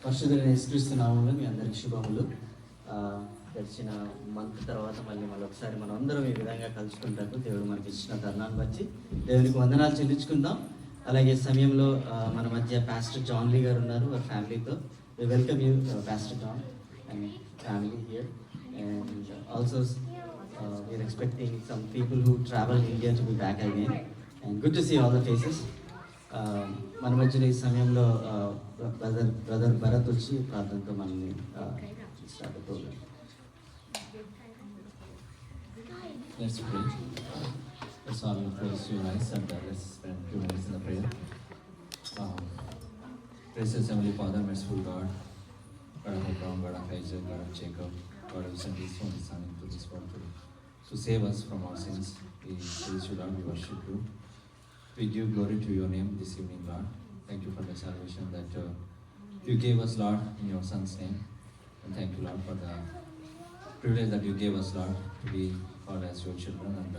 పరిశుద్ధులైన యేసుక్రీస్తు నామములో మీ అందరికి శుభములు. గడిచిన మంత్ తర్వాత మళ్ళీ ఒకసారి మనం అందరం ఈ విధంగా కలుసుకుంటాకు దేవుడు మనకి ఇచ్చిన తరుణాన్ని బట్టి దేవునికి వందనాలు చెల్లించుకుందాం. అలాగే సమయంలో మన మధ్య పాస్టర్ జాన్ లీ గారు ఉన్నారు వారి ఫ్యామిలీతో. We welcome you, Pastor John and family here. And also we are expecting some people who travel India to be back again. And good to see all the faces. మన మధ్యలో ఈ సమయంలో brother Bharat వచ్చి ప్రార్థనతో మనల్ని start programme. Let's pray. Let's all close your eyes and let's spend 2 minutes in the prayer. Gracious Heavenly Father, merciful God, God of Abraham, God of Isaac, God of Jacob, God who sent His only Son into this world to save us from our sins. We praise you, Lord, we worship you. We give glory to your name this evening, Lord. Thank you for the salvation that you gave us, Lord, in your Son's name. And thank you, Lord, for the privilege that you gave us, Lord, to be called as your children and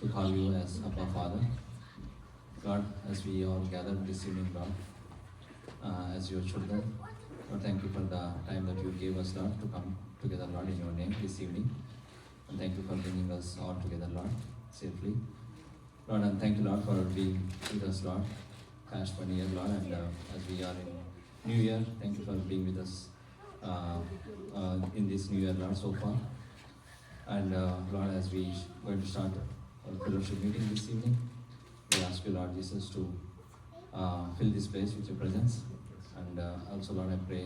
to call you as Abba Father. God, as we all gathered this evening, Lord, as your children, Lord, thank you for the time that you gave us, Lord, to come together, Lord, in your name this evening. And thank you for bringing us all together, Lord, safely. Lord, and thank you, Lord, for being with us, Lord, past 1 year, Lord, and as we are in New Year, thank you for being with us in this New Year, Lord, so far. And Lord, as we going to start our fellowship meeting this evening, we ask you, Lord Jesus, to fill this place with your presence. And also, Lord, I pray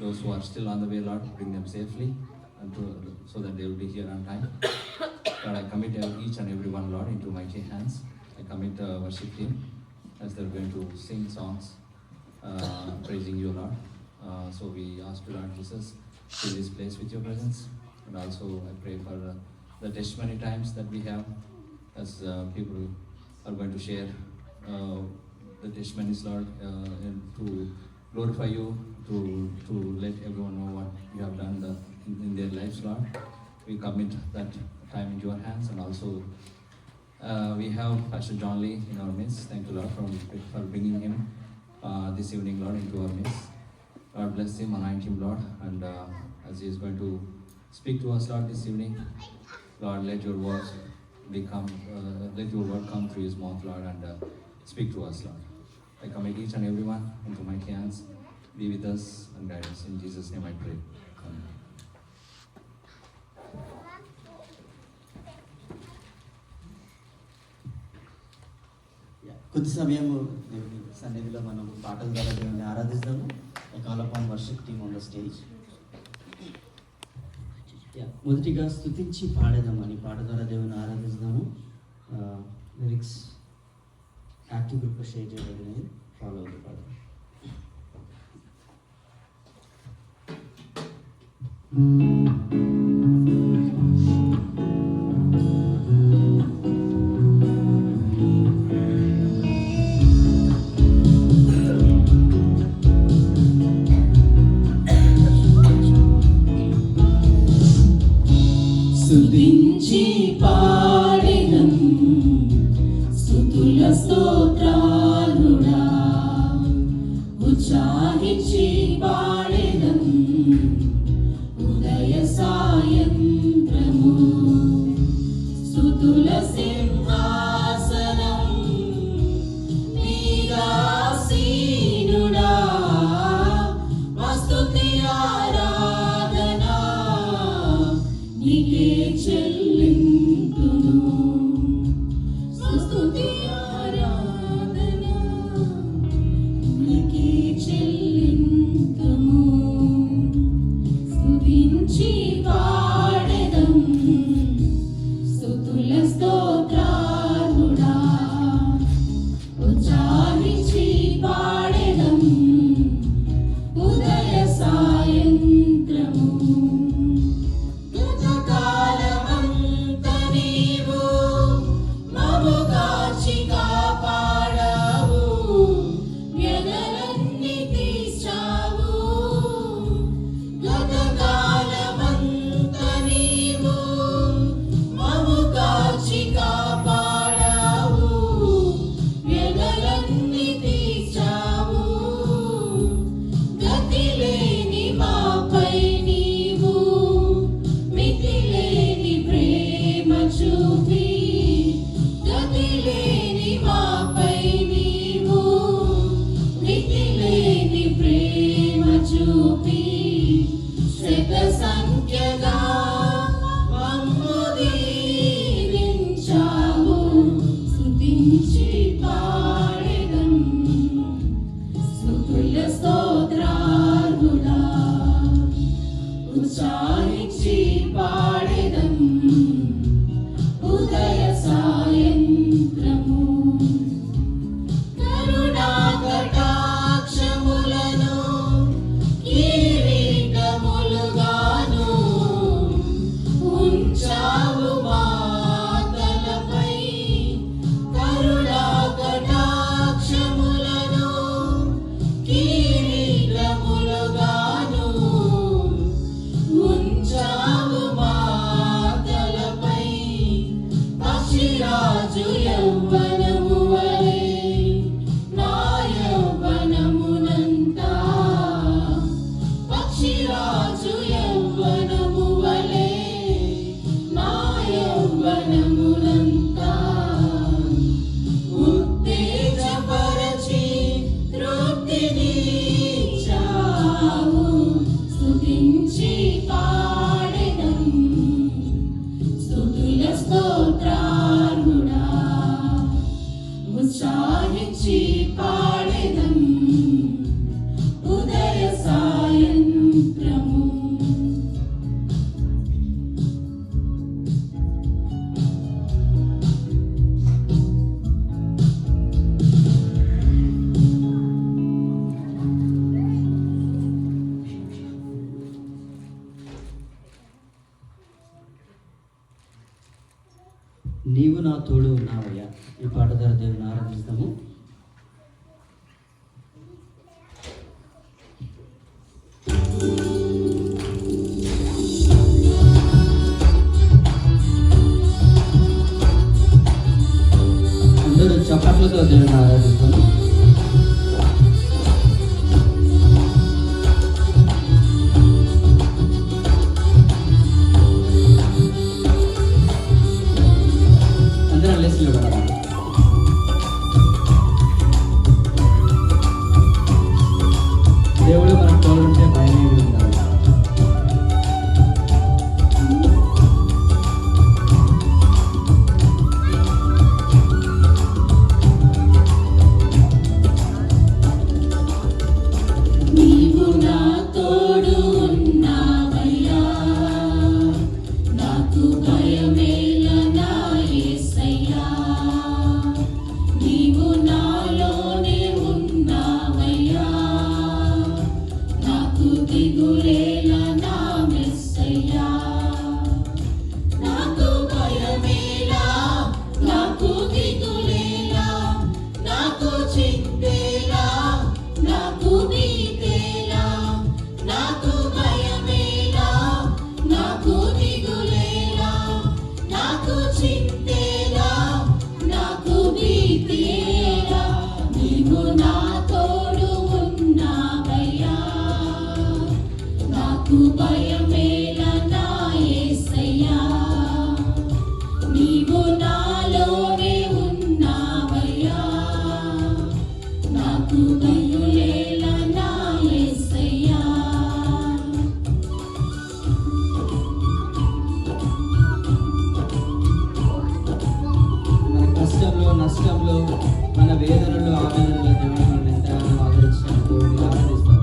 those who are still on the way, Lord, bring them safely and so that they will be here on time. Lord, I commit each and every one, Lord, into mighty hands. I commit worship team as they're going to sing songs praising you, Lord. So we ask you, Lord Jesus, fill this place with your presence. And also I pray for the testimony times that we have as people are going to share the testimonies, Lord, and to glorify you, to let everyone know what you have done in their lives, Lord. We commit that time into your hands. And also we have Pastor John Lee in our midst. Thank you, Lord, for bringing him this evening, Lord, into our midst. Lord, bless him, anoint him, Lord, and as he is going to speak to us, Lord, this evening, Lord, let your word come through his mouth, Lord, and speak to us, Lord. I commit each and every one into my hands. Be with us and guide us. In Jesus' name I pray. Amen. కొద్ది సమయము దేవుని సన్నిధిలో మనం పాటల ద్వారా దేవుని ఆరాధిస్తాము. Call upon worship team on the stage. మొదటిగా స్తుతించి పాడేదామని పాట ద్వారా దేవుని ఆరాధిస్తాము. లిరిక్స్ యాక్టివ్ గ్రూప్లో షేర్ చేయబడినాయి. ఫాలో అవుతుంది పాట. స్తుతించి పాడెదం స్తుతుల స్తోత్రాలుడా, ఉత్సాహించి పాడెదం ఉదయ ఉత్సాహించి పాడెదం ఉదయ సాయంత్రము. నీవు నా తోడు ఉన్నావయ్యా. ఈ పాట ద్వారా దేవుని ఆరాధిస్తాము. అందరూ చప్పట్లతో దేవుని ఆరాధిస్తాము. అందరం లేచి నిలబడాలి. దేవుడు మనకు తోడుంటే భయం ఏమీ ఉండదు. నీవు నా తోడు ఉన్నావయ్యా, నాకు భయమేల నా యేసయ్యా. నీవు నాలోనే ఉన్నావయ్యా, నాకు దిగులేల నా మెస్సయ్యా. నాకు భయమేలా, నాకు దిగులేలా, నాకు చింతేలా, నాకు భీతేలా. నాకు భయమేలా, నాకు దిగులేలా, నాకు చింతేలా, నాకు భీతేలా. నీవు నా తోడు ఉన్నావయ్యా, నాకు భయమేలా నా యేసయ్యా. నీవు నాలోనే ఉన్నావయ్యా, నాకు దిగులేలా నా యేసయ్యా. మన కష్టంలో, నష్టంలో, మన వేదనలో, ఆవేదనలో దేవుడు మనల్ని ఎంతగానో ఆదరించిన దేవుడిని ఆరాధిస్తాము.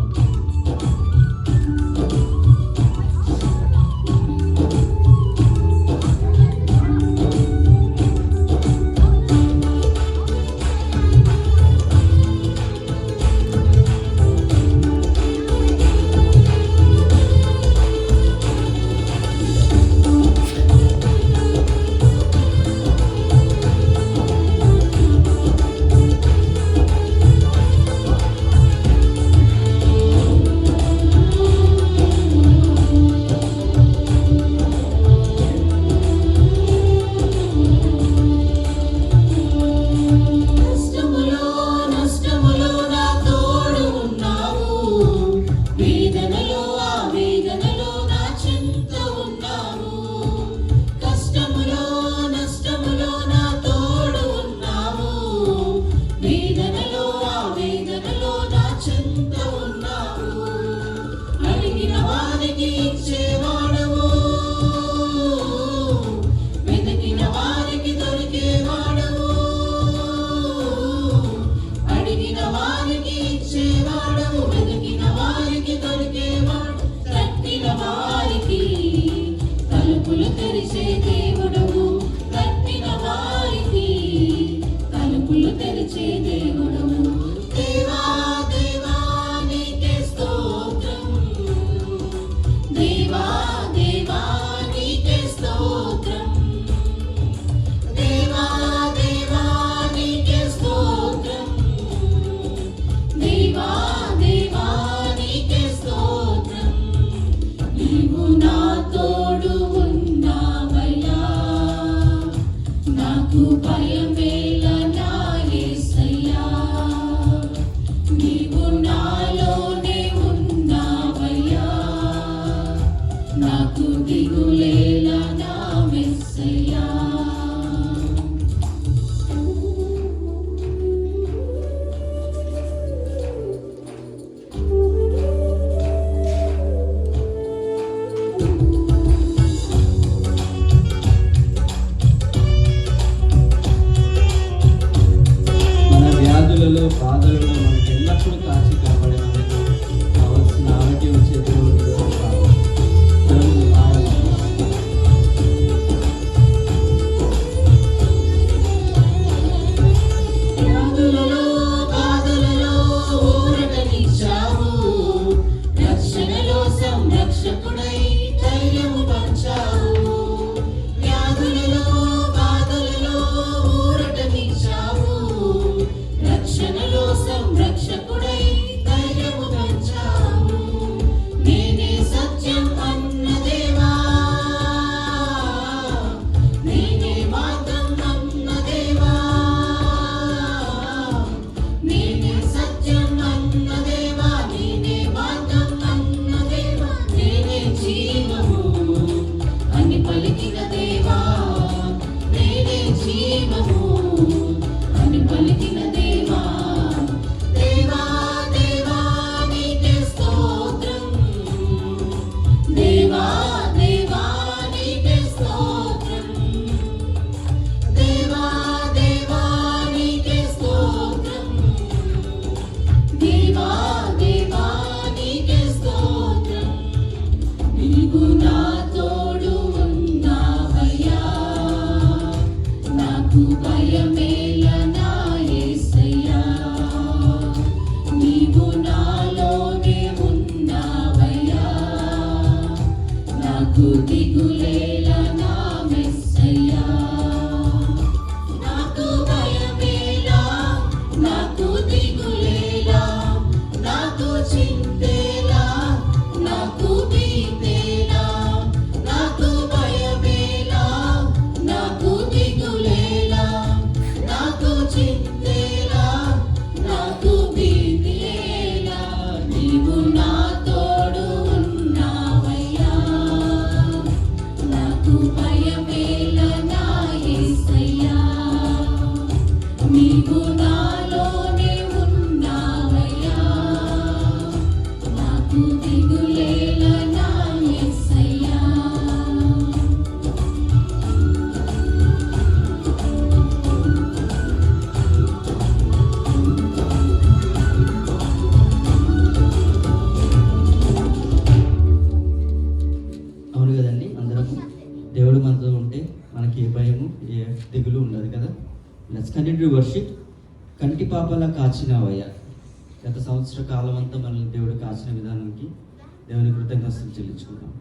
చింతేలా నాకు భీతి ఏలా నీవు నా తోడు ఉన్నావయ్యా నాకు భయమేలా నా యేసయ్యా నీవు నాలోనే ఉన్నావయ్యా నాకు దిగులేలా నా యేసయ్యా అవును కదండి, అందరము దేవుడు మనతో ఉంటే మనకి ఏ భయము ఏ దిగులు ఉండదు కదా. Let's continue worship. కంటి పాపలా కాచినావయ్యా. గత సంవత్సర కాలం అంతా మనల్ని దేవుడు కాచిన విధానానికి దేవుని కృతజ్ఞతలు చెల్లించుకుంటాం.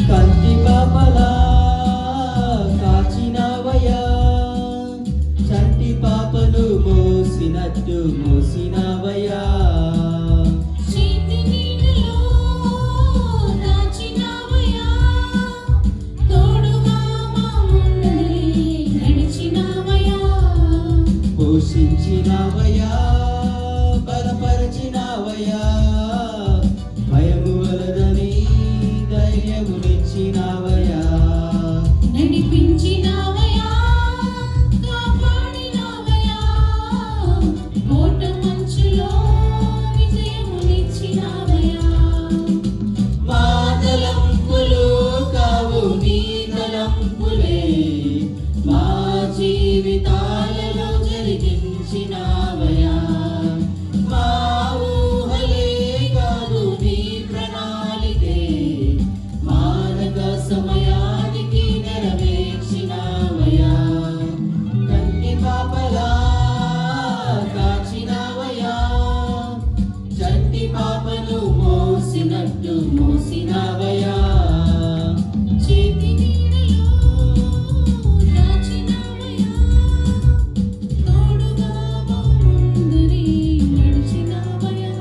కంటి పాపలా కాచినావయ్యా, చంటి పాపను మోసినట్టు మోసినావయ్యా. చీతి నీడలో దాచినావయ్యా తోడుగా మా ముందరే నడిచినావయ్యా పోషించినావయ్యా, బలపరచినావయ్యా. భయము వలదని ధైర్యమునిచ్చినావయ్యా. నడిపించినావయ్యా కాపాడినావయ్యా ఓట మంచులో విజయమునిచ్చినావయ్యా మా తలంపులు కావు నీ తలంపులే, మా జీవితాలలో జరిగించినావయ్యా. మా ఊహలే కాదు నీ ప్రణాళికే, మానక సమయానికి నెరవేర్చినావయ్యా. కంటి పాపలా కాచినావయ్యా, చంటి పాపను మోసినట్టు మోసినావయ్యా. చేతి నీడలో దాచినావయ్యా తోడుగా మా ముందరే నడిచినావయ్యా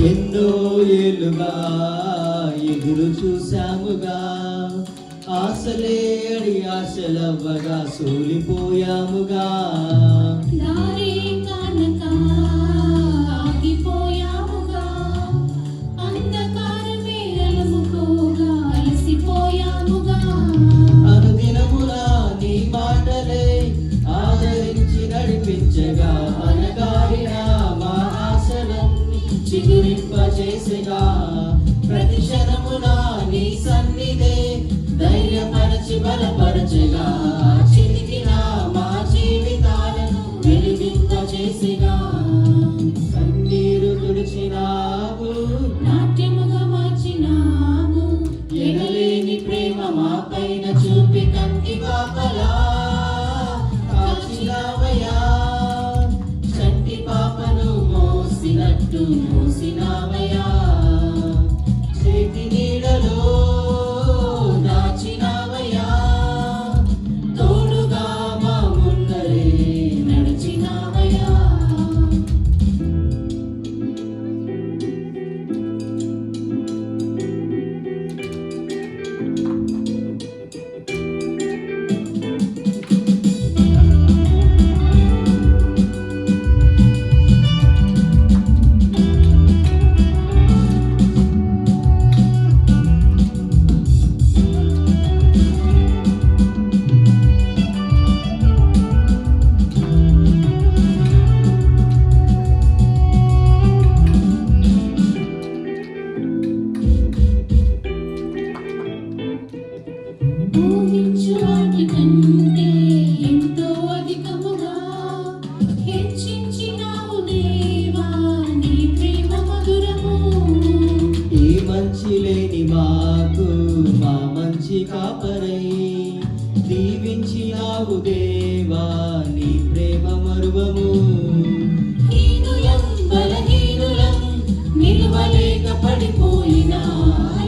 ఎన్నో ఏళ్ళుగా ఎదురు చూశాముగా, ఆశలే అడి ఆశలవ్వగా సోలిపోయాముగా. దారే కానక ఆగిపోయాముగా అంధకారమే అలముకోగా అలసిపోయాముగా అనుదినములా నీ మాటలే ఆదరించి నడిపించగా, అనగారిన మా ఆశలన్నీ చిగురింపచేసగా. ప్రతి క్షణమున నీ సన్నిధే ధైర్యపరచి బలపరచగా, చితికిన మా జీవితాలను వెలిగింపచేసగా. కన్నీరు తుడిచినావు, నాట్యముగా మార్చినావు ఎనలేని ప్రేమ మా పైన చూపి కంటి పాపలా కాచినావయ్యా. చంటి పాపను మోసినట్టు మోసినావయ్యా. మంచి లేని మాకు మా మంచి కాపరై దీవించినావు దేవా నీ ప్రేమ మరువము. హీనులం బలహీనులం నిలువలేక పడిపోయినా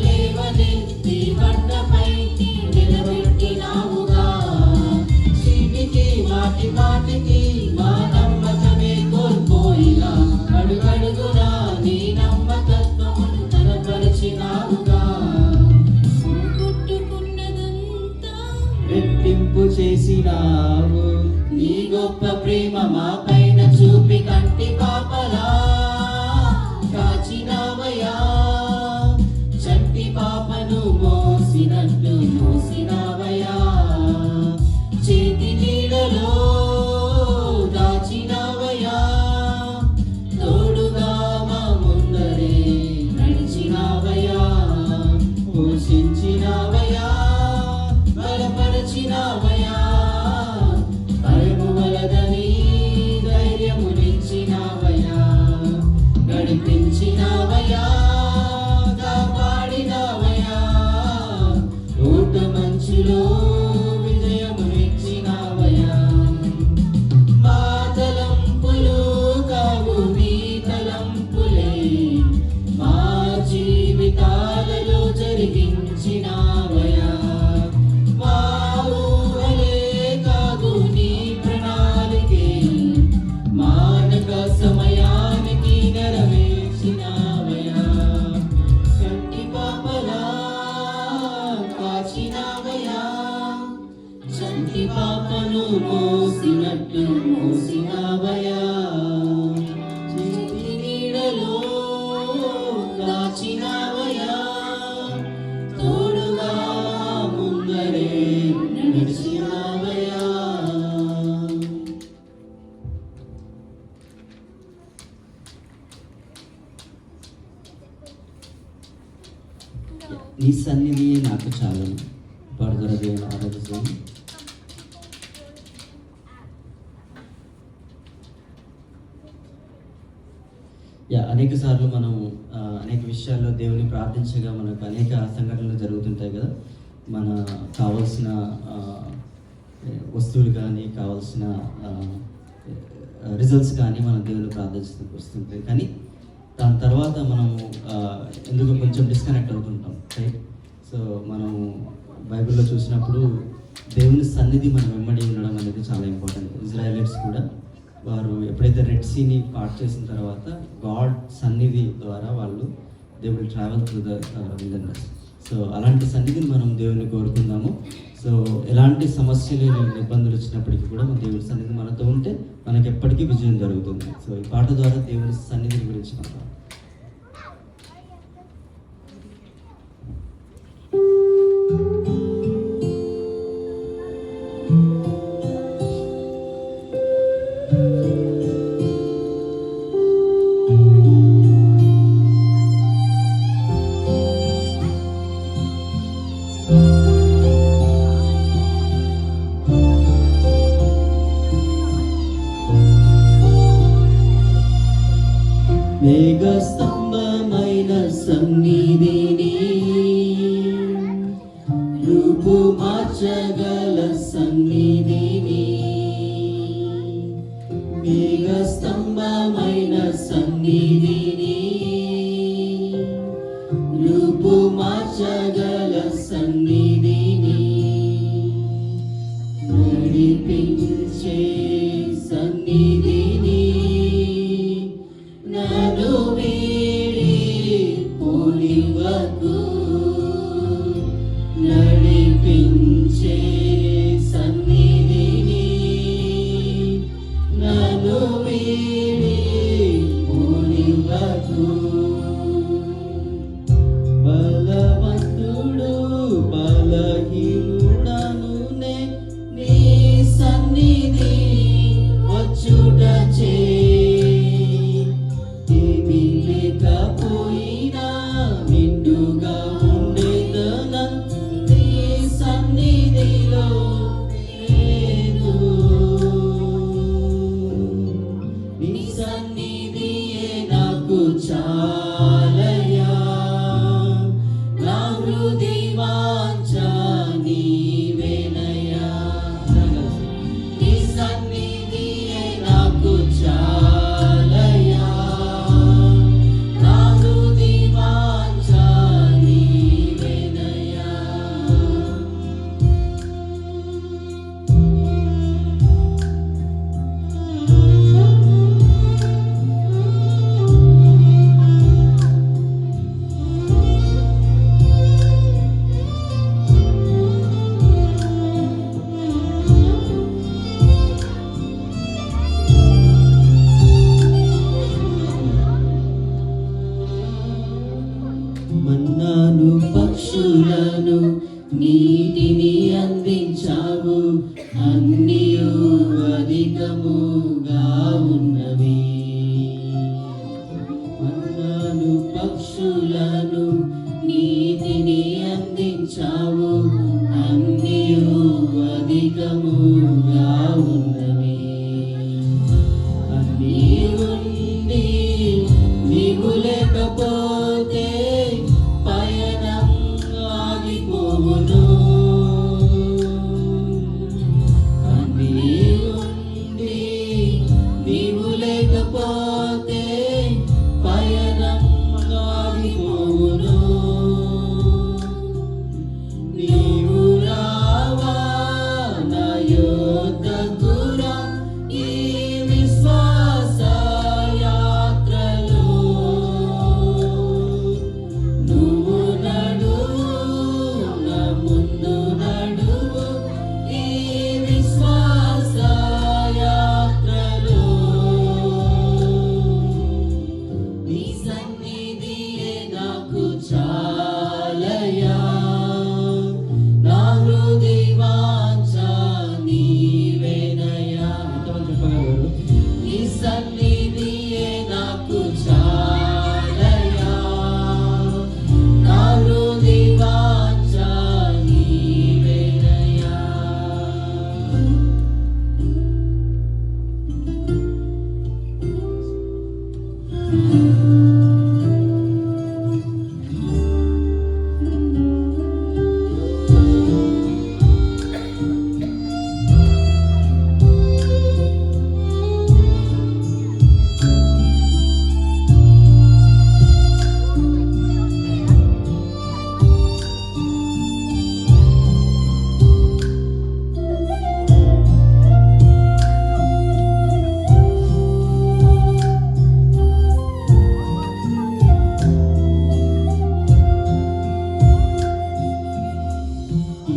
లేవనెత్తి బండపై నిలబెట్టినావుగా. చీటికి మాటి మాటికి మా నమ్మకమే కోల్పోయినా అడుగడుగునా నీ నమ్మకత్వమును కనపరిచినావుగా. పోగొట్టుకున్నదంతా రెట్టింపు చేసినావు నీ గొప్ప ప్రేమ మా పైన చూపి కంటి పాపలా కాచినావయ్యా. చంటి పాపను మోసినట్టు మోసినావయ్యా. చేతి నీడలో దాచినావయ్యా. తోడుగా మా ముందరే నడిచినావయ్యా. పోషించినావయ్యా బలపరచినావయ్యా. భయము వలదని ధైర్యమునిచ్చినావయ్యా. నడిపించినావయ్యా కాపాడినావయ్యా. ఊట మంచులో విజయమునిచ్చినావయ్యా. మా తలంపులు కావు నీ తలంపులే మా జీవితాలలో జరిగించినావయ్యా. మా ఊహలే కాదు నీ ప్రణాళికే మానక సమయానికి నెరవేర్చినావయ్యా. కంటి పాపలా కాచినావయ్యా. చంటి పాపను మోసినట్టు మోసినావయ్యా. చేతి నీడలో దాచినావయ్యా. తోడుగా ముందరే నడిచినావయ్యా. నీ సన్నిధియే నాకు చాలు. పడుదల దేవుని ఆరాధిస్తాం. అనేక సార్లు మనం అనేక విషయాల్లో దేవుని ప్రార్థించగా మనకు అనేక సంఘటనలు జరుగుతుంటాయి కదా. మన కావలసిన వస్తువులు కానీ కావలసిన రిజల్ట్స్ కానీ మనం దేవుని ప్రార్థిస్తూ వస్తుంటాయి. కానీ దాని తర్వాత మనము ఎందుకు కొంచెం డిస్కనెక్ట్ అవుతుంటాం, రైట్? సో మనము బైబిల్లో చూసినప్పుడు దేవుని సన్నిధి మనం వెంబడి ఉండడం అనేది చాలా ఇంపార్టెంట్. ఇజ్రాయెలైట్స్ కూడా వారు ఎప్పుడైతే రెడ్ సీని పార్ట్ చేసిన తర్వాత గాడ్ సన్నిధి ద్వారా వాళ్ళు they will travel through the wilderness. So అలాంటి సన్నిధిని మనం దేవుని కోరుకుందాము. సో ఎలాంటి సమస్యలు ఇబ్బందులు వచ్చినప్పటికీ కూడా మన దేవుని సన్నిధి మనతో ఉంటే మనకి ఎప్పటికీ విజయం జరుగుతుంది. సో ఈ పాట ద్వారా దేవుని సన్నిధి గురించి మనం మేఘస్తంభమైన సన్నిధిని రూపు మార్చగల సన్నిధిని, మేఘస్తంభమైన సన్నిధిని రూపు మార్చగల సన్నిధిని, నడిపించే సన్నిధిని నన్ను వీడి పోనివ్వకు, నడిపించే సన్నిధిని నన్ను వీడి పోనివ్వకు. బలవంతుడు బలహీనుడను నీ సన్నిధి వచ్చుట చే లేకపోయినా నిండుగా ఉండేదన నీ సన్నిధిలో లేదు. నీ సన్నిధియే నాకు చాలయ్యా, నాను పక్షులను నీటిని అందించావు, అన్నియు అధికముగా ఉన్నవి. నాను పక్షులను నీటిని అందించావు, అన్నియు అధికముగా ఉన్నవి. అన్నీ ఉండి నీవు లేకపోతే పయనం ఆగిపోవును. అన్నీ ఉండి నీవు లేకపోతే పయనం ఆగిపోవును. నీవు రావా నా యొద్దకురా ఈ విశ్వాస యాత్రలో. నువ్వు నడువు నా ముందు నడువు ఈ విశ్వాస యాత్రలో. నీ సన్నిధియే నాకు చాలయా, నా హృదయ వాంఛ నీవేనయ్యా. ఎంతమంది చెప్పగలరు? నీ సన్నిధియే నాకు చాలయా, నా హృదయ వాంఛ నీవేనయ్యా.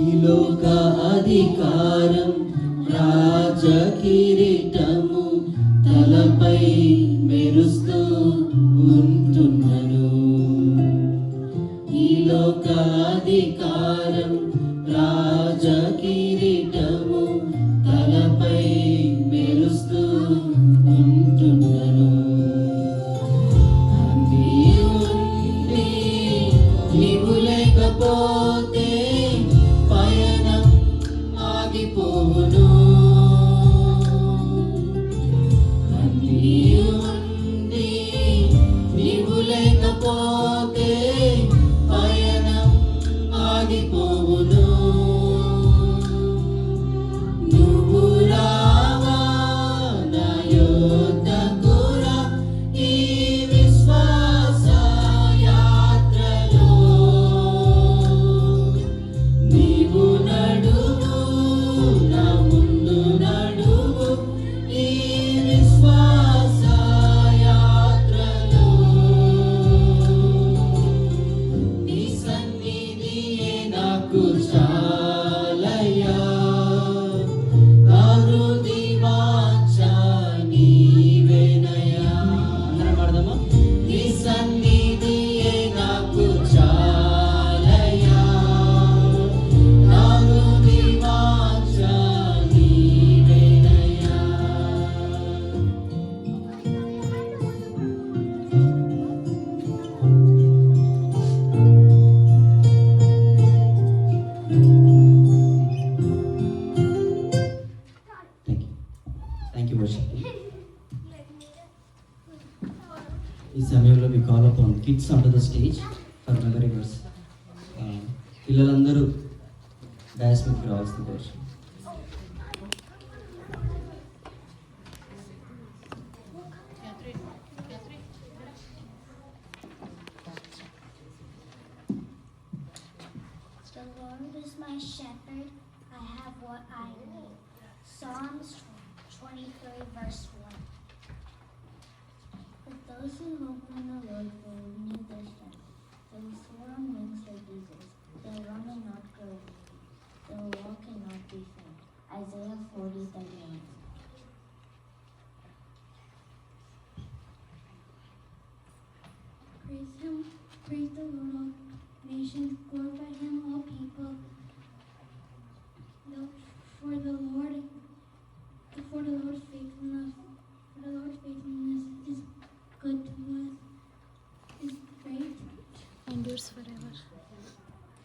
ఈ లోక అధికారం రాజకిరీటము తలపై మెరుస్తూ ఉంటున్నను. ఈ లోక అధికారం రాజకిరీటము తలపై మెరుస్తూ ఉంటున్నను. అన్నీ ఉండి నీవు లేకపోతే పయనం ఆగిపోవును. అన్నీ ఉండి నీవు లేకపోతే పయనం ఆగిపోవును. నువ్వు రావా నా యొద్దకురా ఈ విశ్వాస యాత్రలో. నీవు నడువు నా ముందు నడువు ఈ విశ్వాస యాత్రలో. నీ సన్నిధియే నాకు చాలయా, నా హృదయ వాంఛ నీవేనయ్యా. అందరం పాడదామా? నీ సన్నిధియే నాకు చాలయా, నా హృదయ వాంఛ నీవేనయ్యా. Thank you worship. ఈ సమయంలో మీ call upon kids on to the stage for memory verse. పిల్లలందరూ డాన్స్ మీదకి రావాల్సింది వర్షం. The Lord is my shepherd, I have what I need. Psalms 23, verse 1. But those who hope in the Lord will renew their strength. They will soar on wings like eagles. They will run and not grow weary. They will walk and not be faint. Isaiah 40:31. Praise Him, praise the Lord,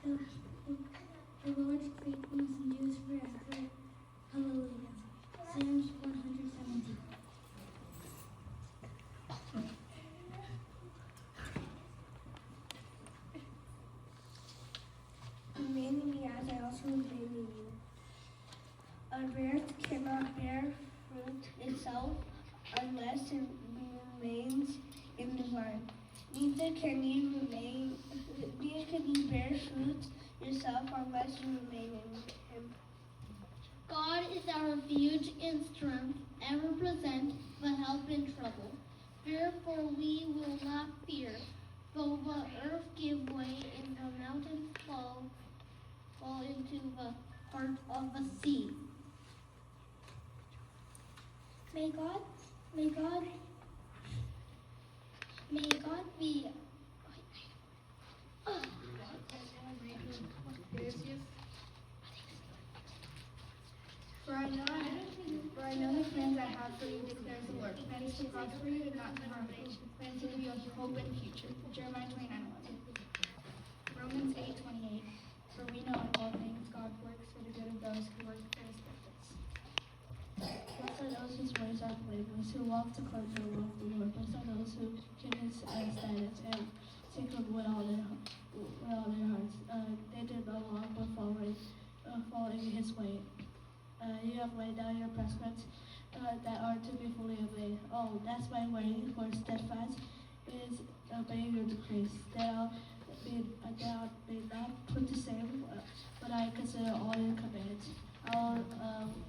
The Lord's faithfulness endures forever. Hallelujah. Psalms 117. Remain in me as I also remain in you. A branch cannot bear fruit itself unless it remains in the vine. Neither can you bear fruit yourself unless you remain in him. God is our refuge and strength, ever present with help in trouble. Therefore we will not fear, though the earth give way and the mountains fall into the heart of the sea. May God be For I know the plans I have for you, declares the Lord. Plans to prosper you and not to harm you. Plans to give you a hope and future. Jeremiah 29:11. Romans 8:28. For we know in all things God works for the good of those who work for his purpose. Blessed are those whose ways are blameless, who walk according to the law of the Lord. Blessed are those who keep his statutes and seek him with all their hearts. They do not walk but following his way. You have laid down your prescripts that are to be fully obeyed. Oh, that's why waiting for steadfast is obeying your decrees. They are not put to shame, but I consider all your commands. I will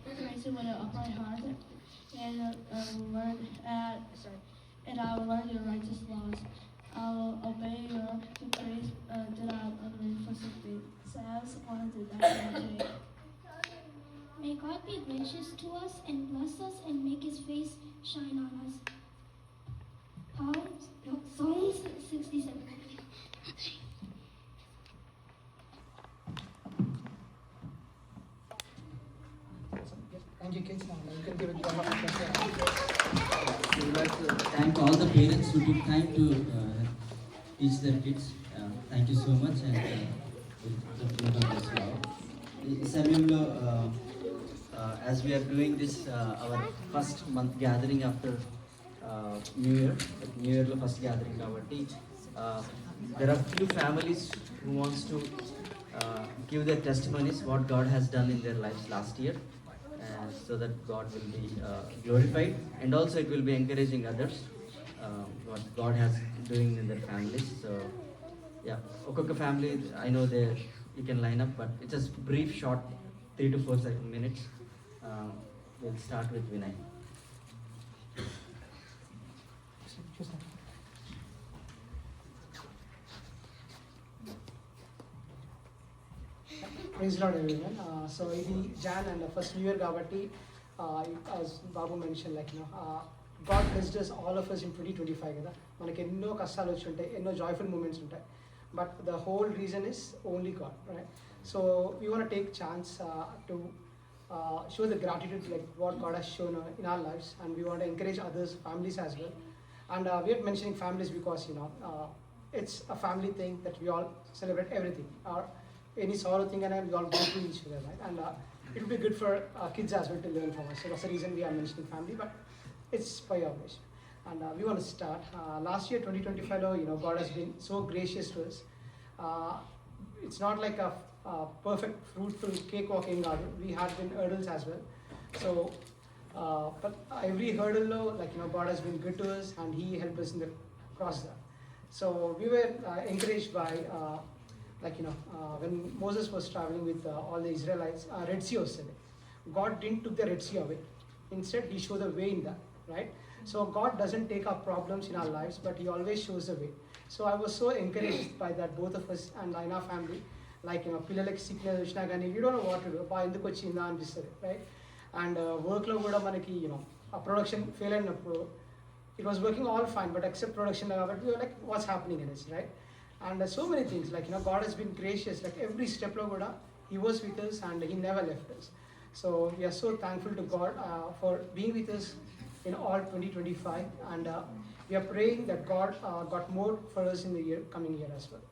praise you with an upright heart, and I will learn your righteous laws. I will obey your decrees. Do not forsake me. Psalms 119:8. May God be gracious to us and bless us and make his face shine on us. Psalms 67. Thank you, kids. Now you can give it one of applause. We would like to thank all the parents who took time to teach their kids. Thank you so much, and ఈ సమయంలో as we are doing this our first month gathering after New Year లో first gathering కాబట్టి there are few families who wants to give their testimonies what God has done in their lives last year, so that God will be glorified, and also it will be encouraging others what God has doing in their families. So yeah, ఒక్కొక్క family I know there you can line up, but it's just brief short 3 to 4 minutes. We'll start with Vinay. Praise Lord, everyone. So ఇది Jan and first New Year కాబట్టి as Babu mentioned, like God blessed us, all of us in 2025 కదా. మనకి ఎన్నో కష్టాలు వచ్చి ఉంటాయి, ఎన్నో joyful moments ఉంటాయి, but the whole reason is only God, right? So we want to take chance to show the gratitude like what God has shown in our lives, and we want to encourage others, families as well. And we are mentioning families because it's a family thing that we all celebrate everything, or any sorrow thing, and we all go through each other, right? And it would be good for kids as well to learn from us. So that's the reason we are mentioning family, but it's by your wish. And we want to start. Last year 2025 God has been so gracious to us. It's not like a perfect fruitful cake walking garden. We had been hurdles as well. So but every hurdle God has been good to us, and he helped us in the cross that. So we were encouraged by when Moses was traveling with all the Israelites, Red Sea was there. God didn't took the Red Sea away. Instead, he showed the way in that, right? So God doesn't take our problems in our lives, but he always shows the way. So I was so encouraged by that, both of us and in our family. పిల్లలకి signal వచ్చినా కానీ we don't know what to do, ఎందుకు వచ్చిందా అనిపిస్తుంది, right? And వర్క్లో కూడా మనకి ఆ ప్రొడక్షన్ ఫెయిల్ అయినప్పుడు it was working all fine, but except production కాబట్టి like what's happening in its, right? And so many things God has been gracious, like every step లో కూడా he was with us and he never left us. So we are so thankful to God for being with us in all 2025, and we are praying that God got more for us in the coming year as well.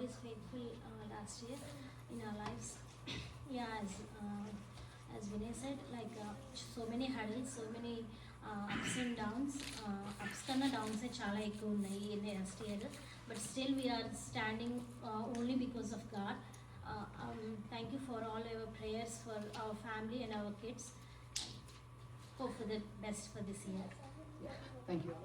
God is faithful last year in our lives. Yeah, as Vinay said, like so many hurdles, so many ups and downs. Ups కన్నా downs చాలా ఎక్కువ ఉన్నాయి in last year, but still we are standing only because of God. Thank you for all your prayers for our family and our kids. Hope for the best for this year. Thank you.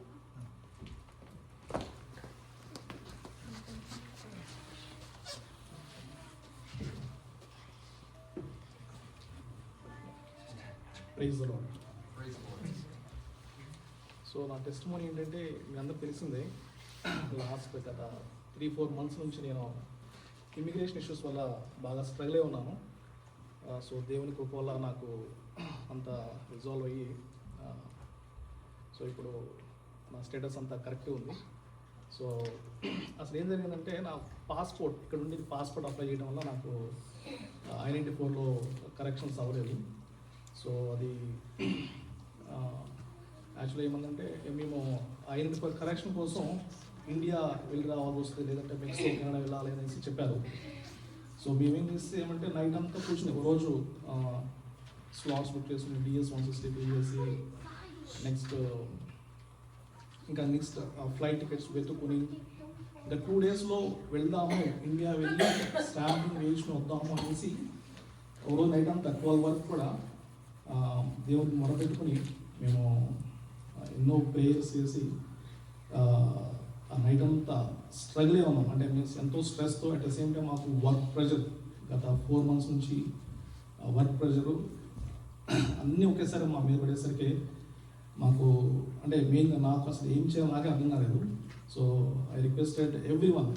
Praise the Lord. So నా testimony ఏంటంటే మీ అందరూ తెలిసిందే, last గత 3-4 months నుంచి నేను immigration issues వల్ల బాగా స్ట్రగుల్ అయి ఉన్నాను. సో దేవుని కృప వల్ల నాకు అంత రిజాల్వ్ అయ్యి సో ఇప్పుడు నా స్టేటస్ అంతా కరెక్ట్గా ఉంది. సో అసలు ఏం జరిగిందంటే నా పాస్పోర్ట్ ఇక్కడ నుండి పాస్పోర్ట్ అప్లై చేయడం వల్ల నాకు I-94లో కరెక్షన్స్ అవ్వలేదు. సో అది యాక్చువల్లీ ఏమందంటే మేము I-94 కరెక్షన్ కోసం ఇండియా వెళ్ళి రావాల్సి వస్తుంది, లేదంటే మెక్సికో కెనడా వెళ్ళాలి అనేసి చెప్పారు. సో మేమేం చేస్తే ఏమంటే నైట్ అంతా కూర్చుని రోజు స్లాట్స్ బుక్ చేసుకుని DS 160 చేసి నెక్స్ట్ ఫ్లైట్ టికెట్స్ వెతుక్కుని ఇంకా 2 daysలో వెళ్దాము, ఇండియా వెళ్ళి స్టాంపింగ్ వేసుకుని వద్దాము అనేసి రోజు నైట్ అంతా 12 వరకు కూడా దేవుడిని మొరపెట్టుకుని మేము ఎన్నో ప్రేయర్స్ చేసి ఆ నైట్ అంతా స్ట్రగుల్ అయి ఉన్నాం. అంటే మీన్స్ ఎంతో స్ట్రెస్తో, అట్ ద సేమ్ టైం మాకు వర్క్ ప్రెషర్ గత 4 months నుంచి వర్క్ ప్రెషరు అన్నీ ఒకేసారి మా మీద పడేసరికి మాకు అంటే మెయిన్గా నాకు అసలు ఏం చేయాలో నాకే అర్థం కాలేదు. So I requested every one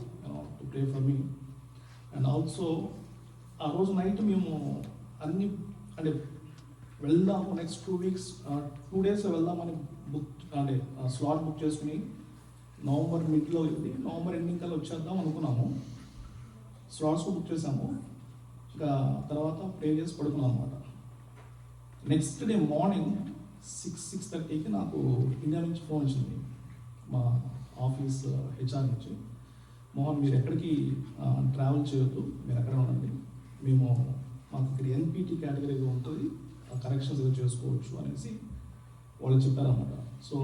to pray for me. And also ఆ రోజు నైట్ మేము అన్ని అంటే వెళ్దాము నెక్స్ట్ 2 weeks 2 days వెళ్దామని బుక్ అంటే స్లాట్ బుక్ చేసుకుని నవంబర్ మిడ్లో వెళ్ళి నవంబర్ ఎండింగ్ కల్లా వచ్చేద్దాం అనుకున్నాము. స్లాట్స్ బుక్ చేసాము. ఇంకా తర్వాత ప్రే చేసి పడుకున్నాం అనమాట. నెక్స్ట్ డే మార్నింగ్ 6:30కి నాకు ఇండియా నుంచి ఫోన్ వచ్చింది మా ఆఫీస్ HR నుంచి. మోహన్, మీరు ఎక్కడికి ట్రావెల్ చేయొద్దు, మీరు ఎక్కడ ఉండండి, మాకు ఇక్కడ NPT కేటగిరీలో ఉంటుంది, కరెక్షన్స్ ఏదో చేసుకోవచ్చు అనేసి వాళ్ళు చెప్పారన్నమాట. సో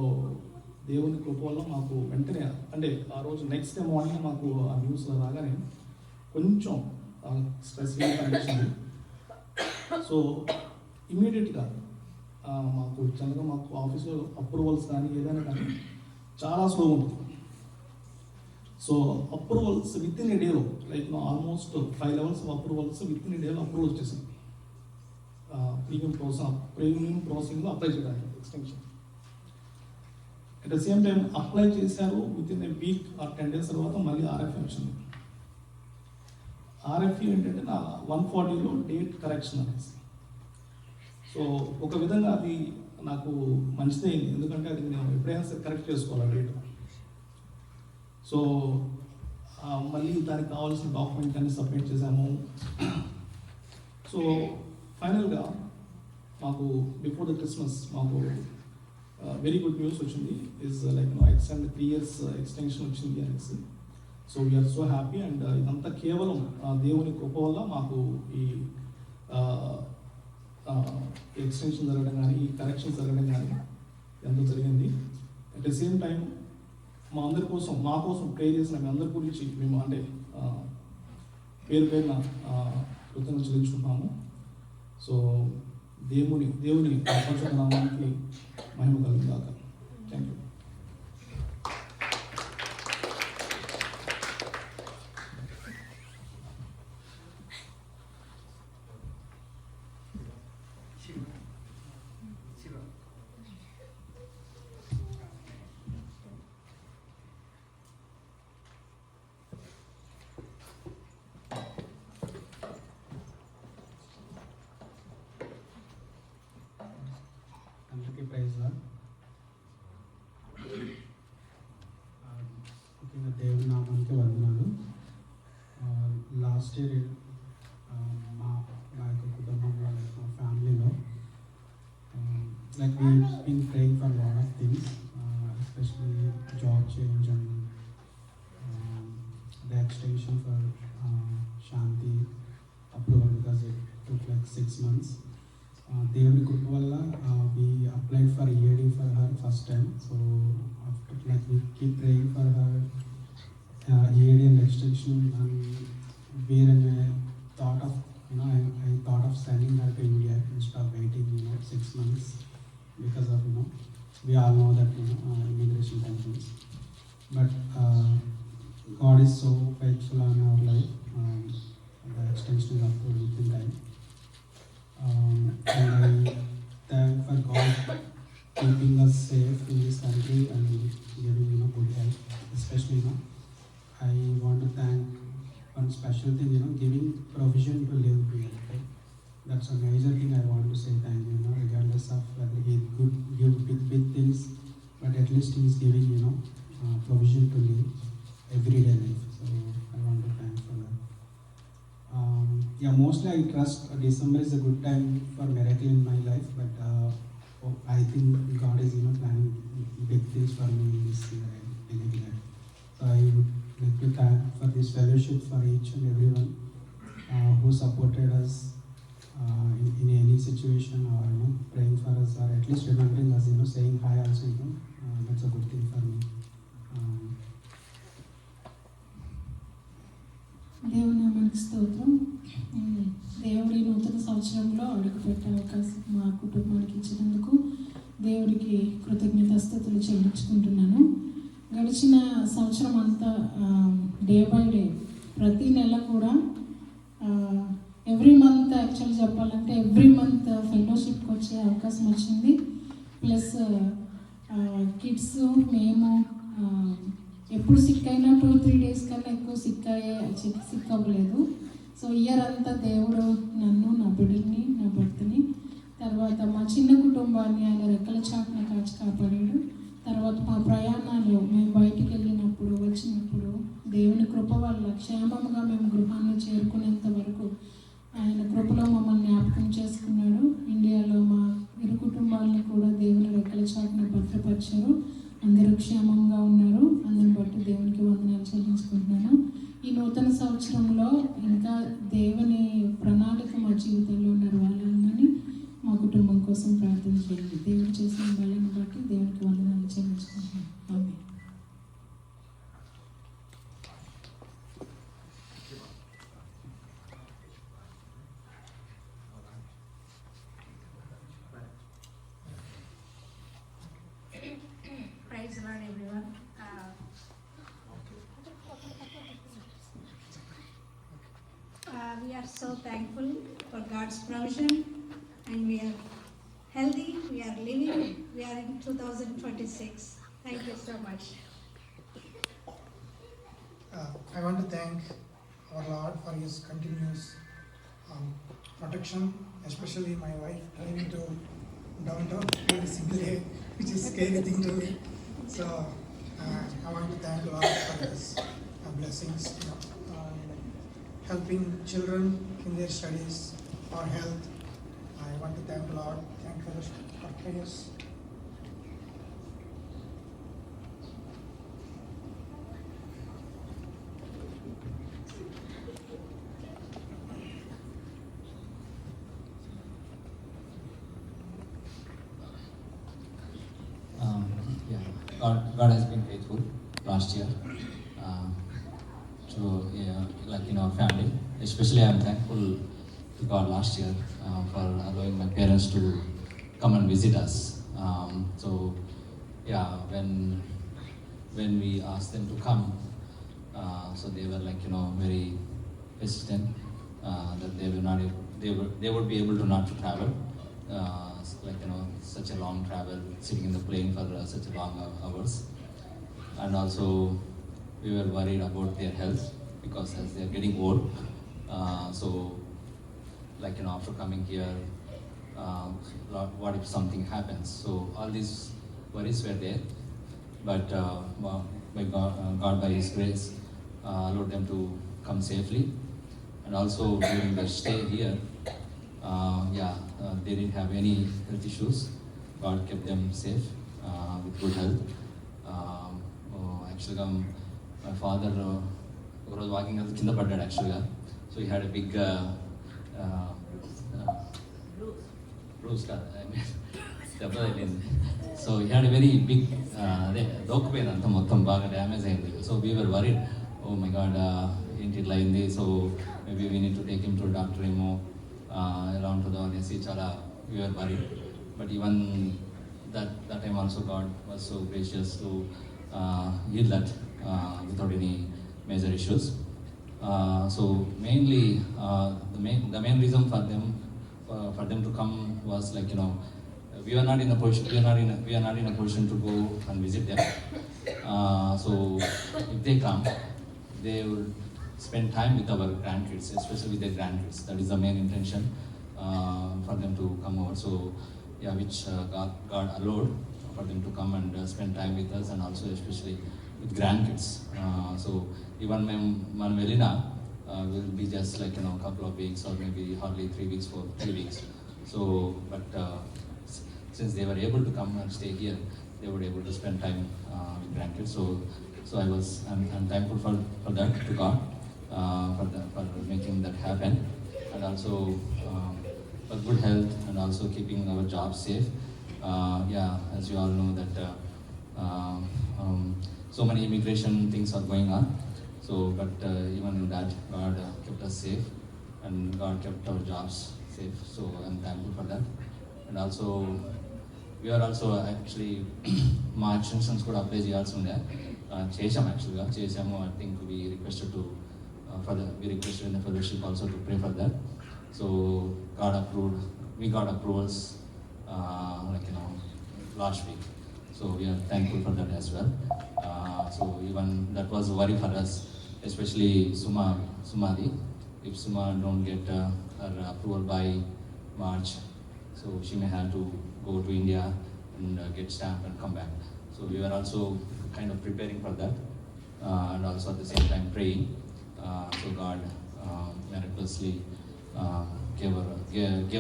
దేవుని కృప వల్ల మాకు వెంటనే అంటే ఆ రోజు నెక్స్ట్ డే మార్నింగ్ మాకు ఆ న్యూస్లో రాగానే కొంచెం స్ట్రెస్ అనిపించింది. సో ఇమీడియట్గా మాకు జనరల్గా మాకు ఆఫీస్లో అప్రూవల్స్ కానీ ఏదైనా కానీ చాలా స్లో ఉంటుంది. So approvals within a డేలో like almost 5 levels of approvals within a డేలో అప్రూవల్ వచ్చేసింది. ప్రీమియం ప్రాసెసింగ్లో అప్లై చేయడానికి extension. At the same time apply చేశారు, within a week or 10 days తర్వాత మళ్ళీ RFE వచ్చింది. RFE ఏంటంటే నా 140లో డేట్ కరెక్షన్ అనేసి. సో ఒక విధంగా అది నాకు మంచిదే అయింది, ఎందుకంటే అది నేను ఎప్పుడైనా సరే కరెక్ట్ చేసుకోవాలి డేట్. సో మళ్ళీ దానికి కావాల్సిన డాక్యుమెంట్ అన్ని సబ్మిట్ చేశాము. సో ఫైనల్గా మాకు బిఫోర్ ద క్రిస్మస్ మాకు వెరీ గుడ్ న్యూస్ వచ్చింది. Is like extend 3 years extension వచ్చింది అనేసి. So we are so happy. And ఇదంతా కేవలం దేవుని కృప వల్ల మాకు ఈ ఎక్స్టెన్షన్ జరగడం కానీ ఈ కరెక్షన్ జరగడం కానీ ఎంతో జరిగింది. అట్ ద సేమ్ టైం మా కోసం ప్రే చేసిన మీ అందరి గురించి మేము అంటే పేరు పేరున కృతజ్ఞతలు చెల్లించుకుంటున్నాము. సో దేవుని పరిశుద్ధ నామానికి మహిమ కలుగుగాక. Thank you. అందరికీ ప్రైజ్ లార్డ్. ముఖ్యంగా దేవుని నామానికి వందనాలు. లాస్ట్ ఇయర్ మా యొక్క కుటుంబంలో మా ఫ్యామిలీలో like we been praying for lot of things, especially job change and the extension for కృప వల్ల we applied for EAD for her first time. So after like we keep praying for her EAD and extension, and we thought of I thought of sending her to India instead of waiting 6 months because of we all know that immigration tensions. But God is so faithful on our life. The extension is up to within time. And I thank for God keeping us safe in this country and giving good health. Especially I want to thank one special thing, giving provision to live here. Okay? That's a major thing I want to say thank you, regardless of whether he could give big things, but at least he is giving, provision to live everyday life. So I want to thank for that. Mostly I trust December is a good time for miracle in my life, but I think God is, planning big things for me this year. I believe that. So I would like to thank for this fellowship for each and everyone who supported us in any situation, or praying for us, or at least remembering us, saying hi also. That's a good thing for me. దేవుని నామానికి స్తోత్రం. దేవుడి నూతన సంవత్సరంలో అడుగుపెట్టే అవకాశం మా కుటుంబానికి ఇచ్చినందుకు దేవుడికి కృతజ్ఞతాస్తుతులు చెల్లించుకుంటున్నాను. గడిచిన సంవత్సరం అంతా డే బై డే ప్రతి నెల కూడా ఎవ్రీ మంత్ యాక్చువల్ చెప్పాలంటే ఎవ్రీ మంత్ ఫెలోషిప్కి వచ్చే అవకాశం వచ్చింది. ప్లస్ కిడ్స్ మేము ఎప్పుడు సిక్ అయినా 2-3 days కన్నా ఎక్కువ సిక్ అవ్వలేదు. సో ఇయర్ అంతా దేవుడు నన్ను, నా బిడ్డని, నా భర్తని, తర్వాత మా చిన్న కుటుంబాన్ని ఆయన రెక్కల చాటున కాపాడాడు. తర్వాత మా ప్రయాణాలు మేము బయటికి వెళ్ళినప్పుడు వచ్చినప్పుడు దేవుని కృప వల్ల క్షేమంగా మేము గృహాన్ని చేరుకునేంత వరకు ఆయన కృపలో మమ్మల్ని జ్ఞాపకం చేసుకున్నాడు. ఇండియాలో మా ఇరు కుటుంబాలను కూడా దేవుని రెక్కల చాటున భద్రపరిచారు. అందరూ క్షేమంగా ఉన్నారు. అందుని బట్టి దేవునికి వందనాలు చెల్లించుకుంటున్నాను. ఈ నూతన సంవత్సరంలో ఇంకా దేవుని ప్రణాళిక మా జీవితంలో నెరవేరాలని మా కుటుంబం కోసం ప్రార్థన చేయండి. దేవుడు చేసిన బలాన్ని బట్టి దేవునికి వందనాలు చెల్లించుకుంటున్నాను. ఆమేన్. Praise the Lord, everyone. We are so thankful for God's provision, and we are healthy, we are living, we are in 2026. Thank you so much. I want to thank our Lord for His continuous protection, especially my wife driving to downtown every single day, which is a scary thing to me. So I want to thank Lord for His blessings, helping children in their studies or health. I want to thank Lord. Thank you for prayers. God has been faithful last year to like in our family. Especially I am thankful to God last year for allowing my parents to come and visit us. So when we asked them to come, so they were like very hesitant that they would be able to not to travel. Like such a long travel, sitting in the plane for such a long hours, and also we were worried about their health because as they are getting old, so like after coming here, what if something happens? So all these worries were there, but by God by His grace allowed them to come safely, and also during their stay here, they didn't have any health issues. God kept them safe with good health. Actually, my father was walking on the kinda padded actually, so he had a big bruise కాదు దెబ్బ తగిలింది. So he had very big అదే దోక్కుపోయింది అంతా మొత్తం బాగా damage అయింది. So we are worried, oh my God ఏంటి ఇట్లా అయింది, so maybe we need to take him to doctor ఏమో ఎలా ఉంటుందో అనేసి చాలా we are worried. But even that time also God was so gracious to heal that without any major issues. So mainly the main reason for them to come was like, you know, we are not in a position to go and visit them. So if they come, they will spend time with our grandkids, especially with their grandkids. That is the main intention for them to come over. So yeah, which God allowed for them to come and spend time with us, and also especially with grandkids. So even మనం వెళ్ళినా will be just like, you know, a couple of weeks or maybe hardly 3 weeks for 3 weeks. So but since they were able to come and stay here, they were able to spend time with grandkids. So I'm thankful for that to God, for making that happen, and also for good health, and also keeping our jobs safe. Yeah, as you all know that so many immigration things are going on. So but even in that, God kept us safe, and God kept our jobs safe. So I'm thankful for that. And also we are also actually మా extensions కూడా apply చేయాల్సి ఉండే, చేసాము యాక్చువల్గా చేసాము. I think we requested in the fellowship also to pray for that. So we got approvals like, you know, last week. So we are thankful for that as well. So even that was a worry for us, especially Sumadi. If Suma don't get her approval by March, so she may have to go to India and get stamped and come back. So we were also kind of preparing for that, and also at the same time praying. So God miraculously gave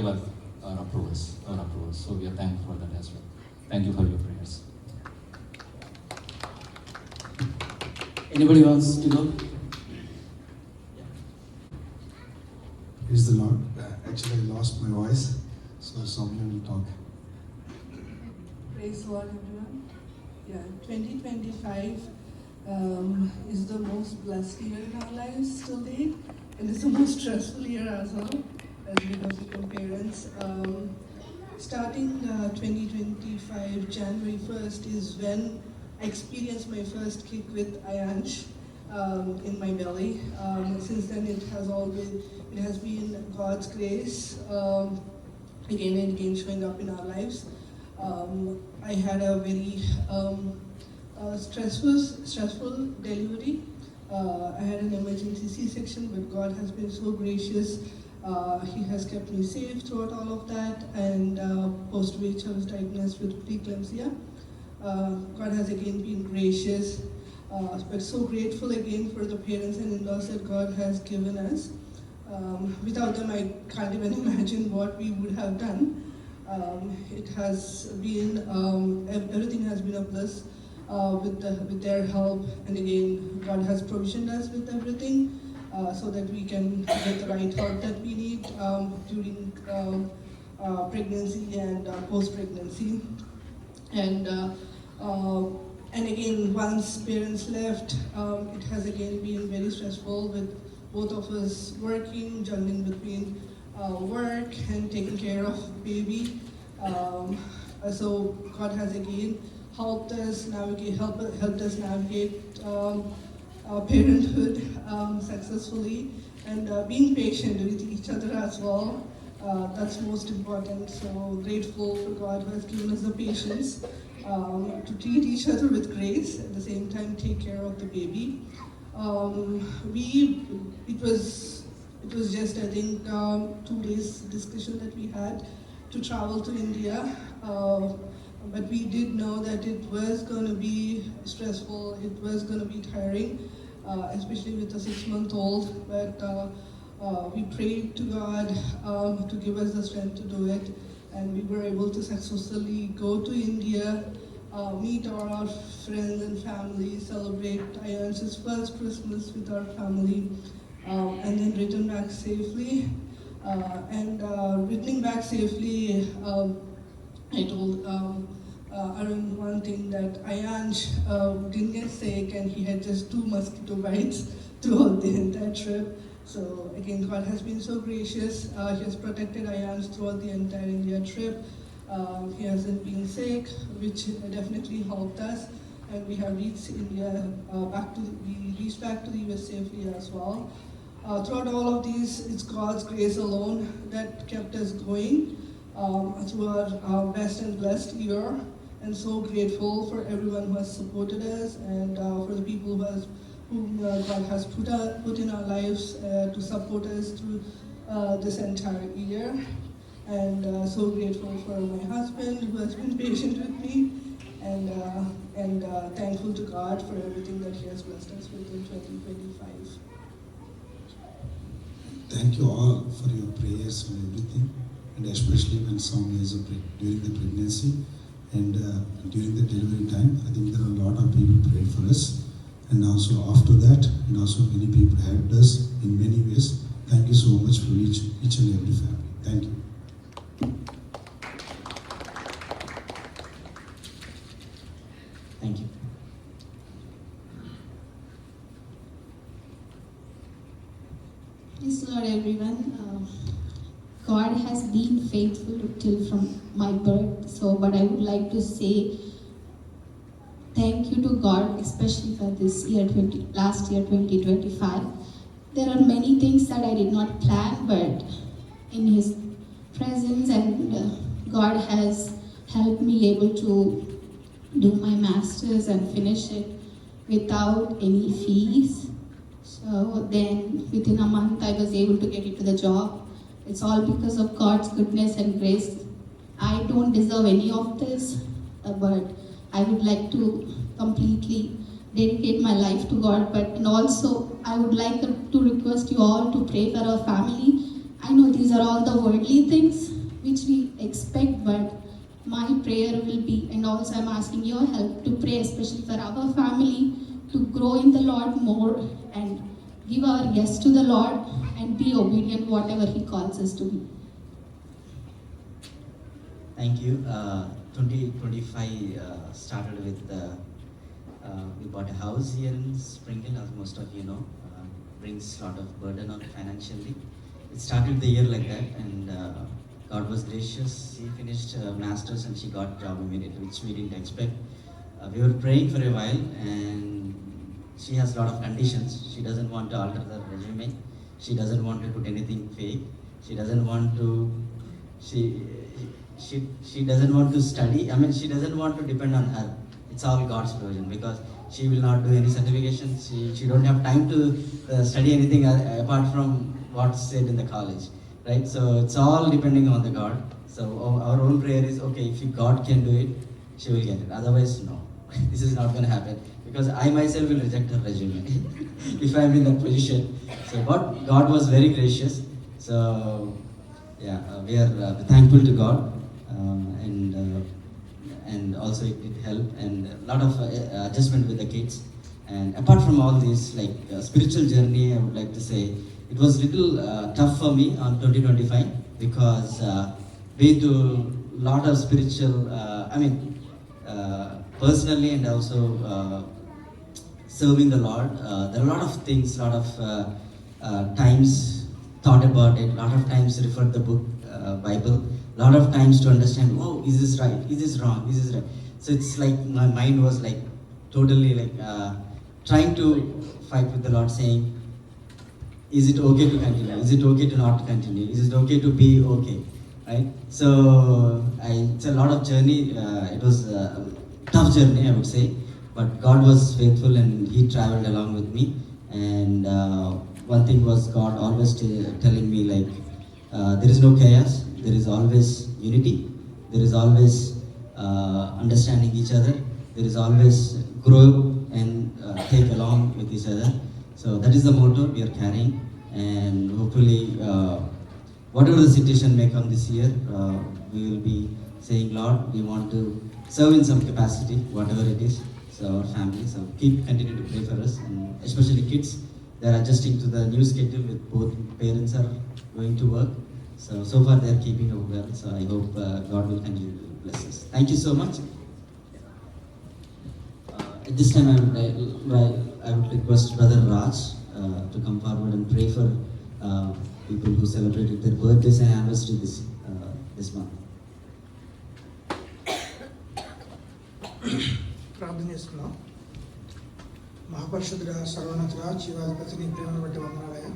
her our approvals. So we are thankful for that as well. Thank you for your prayers. Anybody wants to go? Praise the Lord. Actually, I lost my voice, so someone will talk. Praise the Lord, everyone. Yeah, 2025 is the most blessed year in our lives till date, and it's the most stressful year as well, as we have become parents. Starting 2025, January 1st is when I experienced my first kick with Ayansh in my belly. Since then, it has been God's grace again and again showing up in our lives. I had a very stressful delivery. I had an emergency C-section, but God has been so gracious. He has kept me safe throughout all of that, and post which I was diagnosed with preeclampsia. God has again been gracious, but so grateful again for the parents and in-laws that God has given us. Without them, I can't even imagine what we would have done. It has been, everything has been a bliss with their help, and again, God has provisioned us with everything so that we can get the right help that we need during pregnancy and post-pregnancy. And again, once parents left, it has again been very stressful with both of us working, juggling between work and taking care of baby. So God has again helped us navigate parenthood successfully, and being patient with each other as well. That's most important. So grateful for God who has given us the patience to treat each other with grace, at the same time take care of the baby. It was just, I think, 2 days discussion that we had to travel to India, but we did know that it was going to be stressful, it was going to be tiring, especially with a 6-month-old, but we prayed to God to give us the strength to do it, and we were able to successfully go to India, meet all our friends and family, celebrate Ayansh's first Christmas with our family, and then return back safely. And returning back safely, I told Arun one thing, that Ayansh didn't get sick and he had just 2 mosquito bites throughout the entire trip. So again, God has been so gracious. He has protected Ayansh throughout the entire India trip. He hasn't been sick, which definitely helped us. And we have reached India, we reached back to the US safely as well. Throughout all of these, it's God's grace alone that kept us going through our best and blessed year. And so grateful for everyone who has supported us, and for the people whom God has put in our lives to support us through this entire year. And so grateful for my husband who has been patient with me, and thankful to God for everything that He has blessed us with in 2025. Thank you all for your prayers and everything, and especially when someone is during the pregnancy and during the delivery time. I think there are a lot of people prayed for us, and also after that, and also many people helped us in many ways. Thank you so much for each and every family. Thank you. Thank you. Praise Lord, everyone. God has been faithful till from my birth. But I would like to say thank you to God, especially for this year, last year, 2025. There are many things that I did not plan, but in His presence, and God has helped me able to do my master's and finish it without any fees. So then within a month I was able to get into the job. It's all because of God's goodness and grace. I don't deserve any of this, but I would like to completely dedicate my life to God. And also I would like to request you all to pray for our family. I know these are all the worldly things which we expect, but my prayer will be, and also I'm asking your help to pray especially for our family to grow in the Lord more and give our yes to the Lord and be obedient whatever He calls us to be. Thank you. 2025 started with we bought a house here in Springhill, as most of you know. Brings a lot of burden on financially. It started the year like that, and God was gracious. She finished masters and she got job immediately, which we didn't expect. We were praying for a while, and she has a lot of conditions. She doesn't want to alter the resume. She doesn't want to put anything fake. She doesn't want to. She doesn't want to study. I mean, she doesn't want to depend on her. It's all God's provision, because she will not do any certifications. She don't have time to study anything apart from what's said in the college, right? So it's all depending on the God. So our own prayer is, okay, if God can do it, she will get it. Otherwise, no. This is not going to happen, because I myself will reject her resume if I'm in that position. So but God was very gracious. So yeah, we are thankful to God, and also it did help, and a lot of adjustment with the kids. And apart from all this, like spiritual journey, I would like to say it was little tough for me on 2025, because been to a lot of spiritual, personally and also serving the Lord. There are a lot of things, a lot of times thought about it, a lot of times referred the book, Bible, a lot of times to understand, oh, is this right? Is this wrong? Is this right? So it's like my mind was like totally like trying to fight with the Lord, saying, is it okay to continue? Is it okay to not continue? Is it okay to be okay? Right? So it's a lot of journey. It was a tough journey, I would say, but God was faithful and He traveled along with me. And one thing was, God always telling me, like, there is no chaos, there is always unity, there is always understanding each other, there is always grow and take along with each other. So that is the motto we are carrying, and hopefully whatever the situation may come this year, we will be saying, Lord, we want to serve in some capacity, whatever it is. So our family, so continue to pray for us, and especially kids. They are adjusting to the new schedule with both parents are going to work, So far they are keeping up well. So I hope God will continue to bless us. Thank you so much. At this time, I would request Brother Raj to come forward and pray for people who celebrated their birthdays and anniversary this month. ప్రార్థన చేసుకున్నాం. మహాపరిశుద్ధుడ సర్వోన్నతుడ జీవాధిపతి నీ ప్రేమను బట్టి వందనాలయ్యా.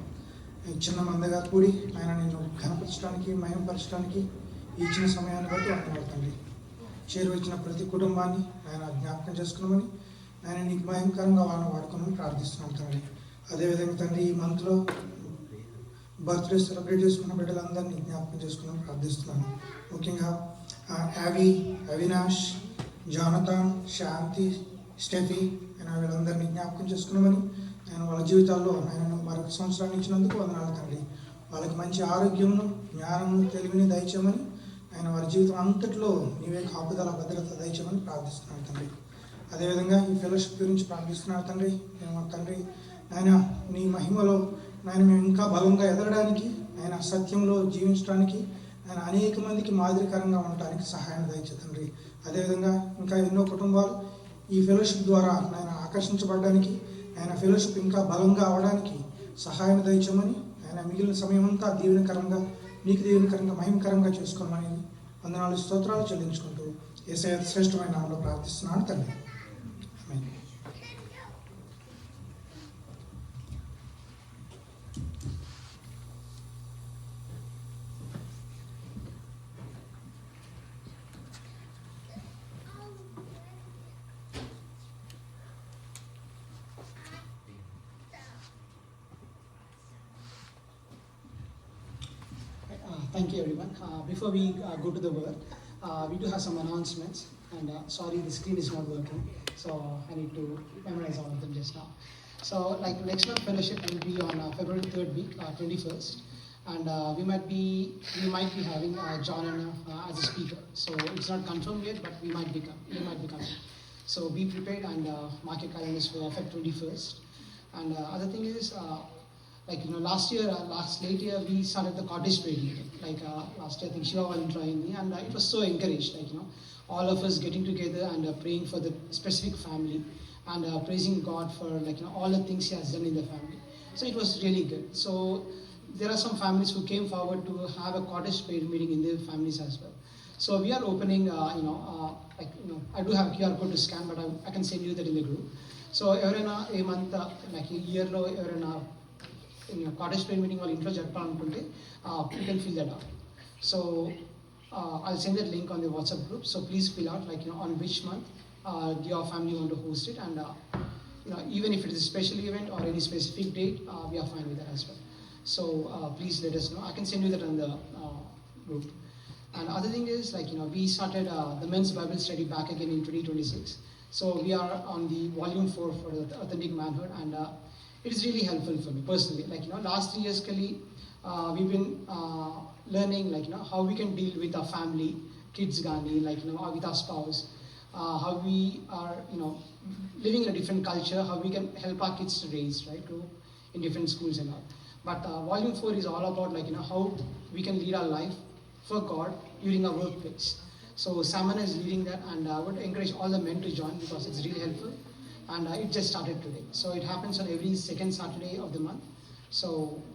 ఈ చిన్న మందగా కూడి ఆయన నేను ఘనపరచడానికి మయంపరచడానికి ఈ చిన్న సమయాన్ని బట్టి వందనాడుతండి. చేరువచ్చిన ప్రతి కుటుంబాన్ని ఆయన జ్ఞాపకం చేసుకున్నామని ఆయన నీకు భయంకరంగా వాళ్ళని వాడుకోమని ప్రార్థిస్తున్నాం తండ్రి. అదేవిధంగా తండ్రి ఈ మంత్లో బర్త్డే సెలబ్రేట్ చేసుకున్న బిడ్డలందరినీ జ్ఞాపకం చేసుకున్నాం ప్రార్థిస్తున్నాను. ముఖ్యంగా అవినాష్, జానతాన్, శాంతి, స్టెఫీ ఆయన వీళ్ళందరినీ జ్ఞాపకం చేసుకున్నామని ఆయన వాళ్ళ జీవితాల్లో ఆయన మరొక సంవత్సరాన్ని ఇచ్చినందుకు వందనాలు తండ్రి. వాళ్ళకి మంచి ఆరోగ్యమును, జ్ఞానమును, తెలివిని దయచేయమని ఆయన వారి జీవితం అంతట్లో నీవే కాపుదల భద్రత దయచేయమని ప్రార్థిస్తున్నాను తండ్రి. అదేవిధంగా ఈ ఫెలోషిప్ గురించి ప్రార్థిస్తున్నాను తండ్రి. మేము తండ్రి ఆయన నీ మహిమలో ఆయన మేము ఇంకా బలంగా ఎదగడానికి, ఆయన సత్యంలో జీవించడానికి, ఆయన అనేక మందికి మాదిరికరంగా ఉండడానికి సహాయం దయచే తండ్రి. అదేవిధంగా ఇంకా ఎన్నో కుటుంబాలు ఈ ఫెలోషిప్ ద్వారా ఆయన ఆకర్షించబడడానికి, ఆయన ఫెలోషిప్ ఇంకా బలంగా అవడానికి సహాయం దయచేయమని ఆయన మిగిలిన సమయం అంతా దీవెనకరంగా, నీకు దీవెనకరంగా, మహిమకరంగా చేసుకోమని వందనాలు స్తోత్రాలు చెల్లించుకుంటూ యేసయ్య శ్రేష్టమైన నామములో ప్రార్థిస్తున్నాను తండ్రి. ఆమేన్. Thank you, everyone. Before we go to the word, we do have some announcements. And sorry, the screen is not working, so I need to memorize all of them just now. So, like next month fellowship will be on February 3rd week, 21st, and we might be having John Anna as a speaker. So it's not confirmed yet, but we might be coming. So be prepared and mark your calendars for February 21st. And other thing is, last late year we started the cottage prayer meeting. Last year I think Shiva volunteered me, and it was so encouraged. All of us getting together and praying for the specific family and praising God for all the things He has done in the family. So it was really good. So there are some families who came forward to have a cottage prayer meeting in their families as well. So we are opening, I do have a QR code to scan, but I can send you that in the group. So every month, a year lo in cottage prayer meeting వాళ్ళు ఇంట్లో జరపాలనుకుంటే you can fill that out. So I'll send that link on the WhatsApp group. So please fill out on which month your family want to host it, and even if it is a special event or any specific date, we are fine with that as well. So please let us know. I can send you that on the group. And other thing is we started the men's Bible study back again in 2026. So we are on the volume 4 for the authentic manhood, and it is really helpful for me personally. Last 3 years we've been learning how we can deal with our family, kids gani, or with our spouse, how we are living in a different culture, how we can help our kids to raise to in different schools and all. But volume 4 is all about how we can lead our life for God during our workplace. So Samana is leading that, and I would encourage all the men to join because it's really helpful. And it just started today. So it happens on every second Saturday of the month. So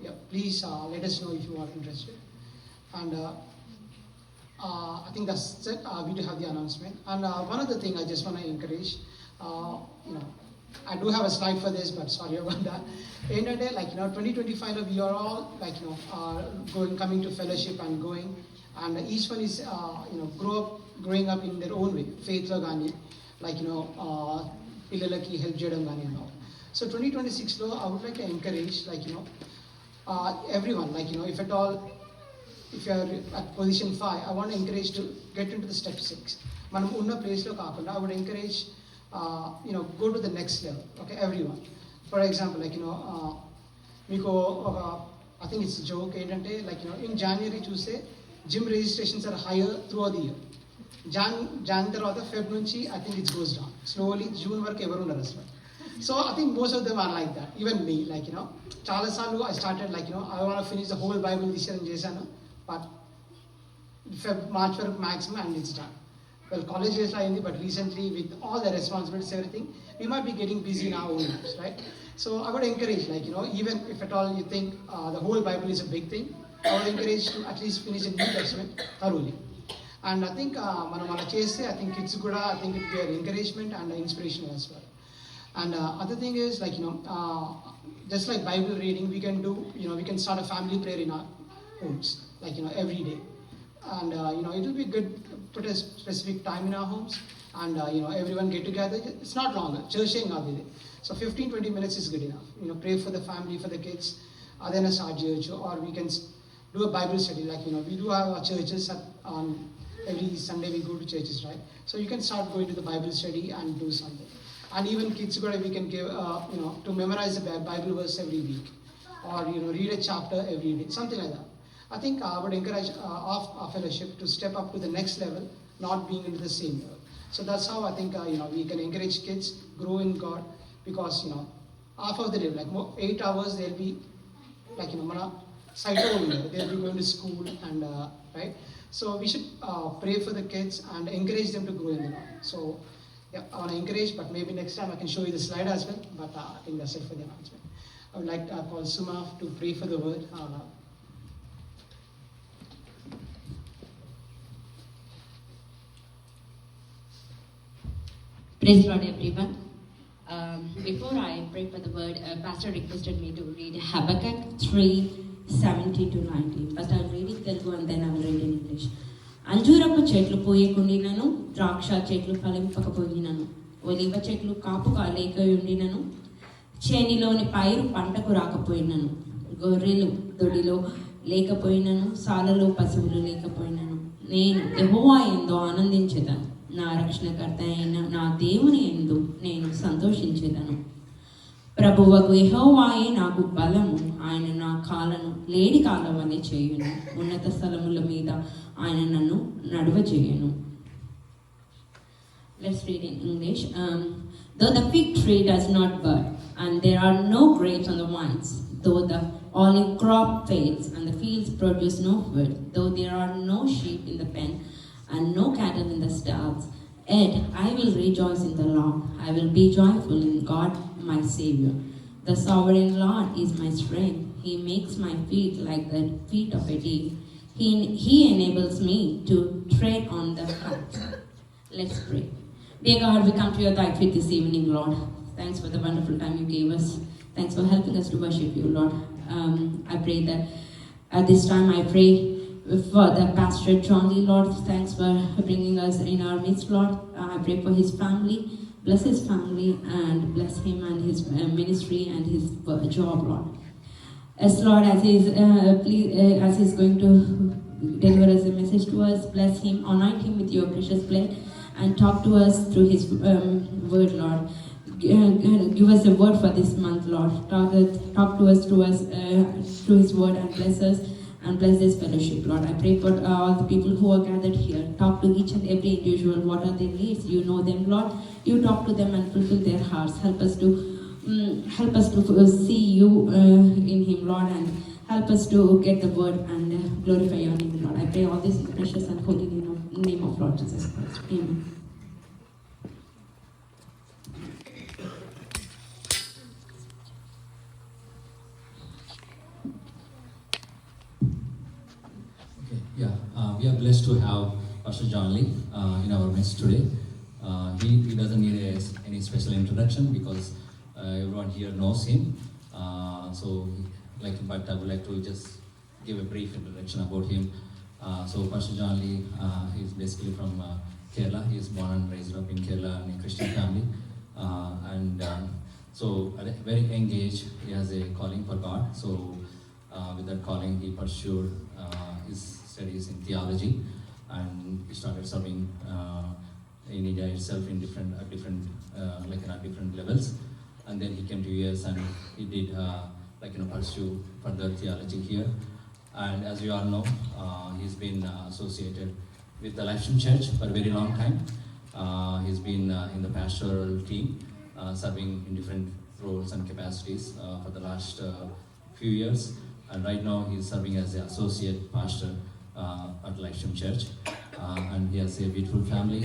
yeah, please let us know if you are interested. And I think that's it. We do have the announcement. And one other thing I just want to encourage, I do have a slide for this, but sorry about that. In a day, 2025, we are all coming to fellowship and going, and each one is growing up in their own way. Faith lo gani, పిల్లలకి help చేయడం కానీ అన్నారు. So 2026లో I would like to encourage everyone if you are at position 5, I want to encourage to get into the step 6. మనం ఉన్న ప్లేస్లో కాకుండా I would encourage go to the next level. Okay, everyone. For example మీకు ఒక I think it's a joke ఏంటంటే in January చూస్తే gym registrations are higher through the year. Jan తర్వాత Feb నుంచి I think it goes down slowly. June వరకు ఎవరు ఉండరు అసలు. So I think most of them are like that. Even me, చాలాసార్లు I started I want to finish the whole Bible this year అని చేశాను, but March for maximum and it's done. Well, college is like, but recently with all the responsibilities, everything, we might be getting busy in our own lives, right? So I would encourage, like, even if at all you think the whole Bible is a big thing, I would encourage to at least finish the New Testament thoroughly. And I think I think kids kuda, I think it would be an encouragement and an inspiration as well. And other thing is, like, just like Bible reading, we can do, we can start a family prayer in our homes, like, every day. And, it will be good to put a specific time in our homes and, everyone get together. It's not longer. So 15-20 minutes is good enough. Pray for the family, for the kids, then a start church, or we can do a Bible study. Like, we do have our churches on every Sunday we go to churches, right? So you can start going to the Bible study and do something. And even kids, we can give, to memorize the Bible verse every week, or, read a chapter every day, something like that. I think I would encourage our fellowship to step up to the next level, not being into the same level. So that's how I think, we can encourage kids, grow in God, because, half of the day, like 8 hours, they'll be, like, they'll be going to school and, right? So we should pray for the kids and encourage them to grow in the Lord. So, yeah, I want to encourage, but maybe next time I can show you the slide as well, but I think that's it for the announcement. I would like to call Suma to pray for the word. Praise Lord, everyone. Before I pray for the word, Pastor requested me to read Habakkuk 3:17-19. First I'm reading Telugu and then I will read in English. అంజూరపు చెట్లు పూయకుండినను, ద్రాక్ష చెట్లు ఫలింపకపోయినను, ఒలివ చెట్లు కాపుగా లేక ఉండినను, చేనిలోని పైరు పంటకు రాకపోయినను, గొర్రెలు దొడిలో లేకపోయినను, సాలలో పశువులు లేకపోయినను, నేను యెహోవా యందు ఆనందించెదను, నా రక్షణకర్త అయిన నా దేవుని యందు నేను సంతోషించేదను. ప్రభువకు యెహోవాయే నాకు బలము, ఆయన నా కాళ్ళను లేడి కాళ్ళ వలె చేయును, ఉన్నత స్థలముల మీద ఆయన నన్ను నడువ చేయను. Let's read in English. Though the fig tree does not bud, and there are no grapes on the vines, though the olive crop fades, and the fields produce no food, though there are no sheep in the pen, and no cattle in the stalls, yet I will rejoice in the Lord. I will be joyful in God my Savior. The sovereign Lord is my strength. He makes my feet like the feet of a deer. He enables me to tread on the path. Let's pray. Dear God, we come to your thy feet this evening, Lord. Thanks for the wonderful time you gave us. Thanks for helping us to worship you, Lord. I pray that at this time I pray for the Pastor John Lee, Lord. Thanks for bringing us in our midst, Lord. I pray for his family. Bless his family and bless him and his ministry and his job, Lord. As Lord, as he's going to deliver us a message to us, bless him, anoint him with your precious blood, and talk to us through his word, Lord. Give us a word for this month, Lord. Talk to us through his word and bless us and bless this fellowship, Lord. I pray for all the people who are gathered here. Talk to each and every individual. What are their needs? You know them, Lord. You talk to them and fulfill their hearts. Help us to see you in him, Lord, and help us to get the word and glorify your name, Lord. I pray all this in the precious and holy name of Lord Jesus Christ. Amen. We are blessed to have Pastor John Lee in our midst today. He doesn't need any special introduction because everyone here knows him. But I would like to just give a brief introduction about him. So Pastor John Lee is basically from Kerala. He is born and raised up in Kerala in a Christian family. So at a very young age, he has a calling for God. So with that calling, he pursued his studies in theology, and he started serving in India itself in different levels. And then he came to US and he did pursue further theology here. And as you all know, he's been associated with the Lifestream Church for a very long time. He's been in the pastoral team, serving in different roles and capacities for the last few years. And right now he's serving as the associate pastor at Lifestream Church. And he has a beautiful family,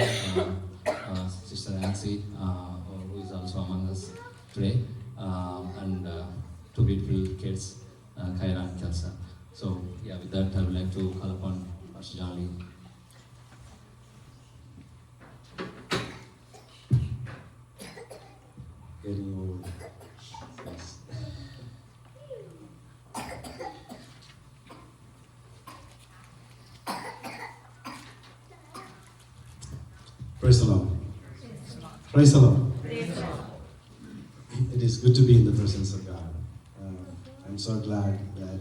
Sister Nancy, who is also among us today, and two beautiful kids, Kaira and Kelsa. So yeah, with that I would like to call upon Pastor John Lee. Getting old. Yes. Praise the Lord. Praise the Lord. It is good to be in the presence of God. I'm so glad that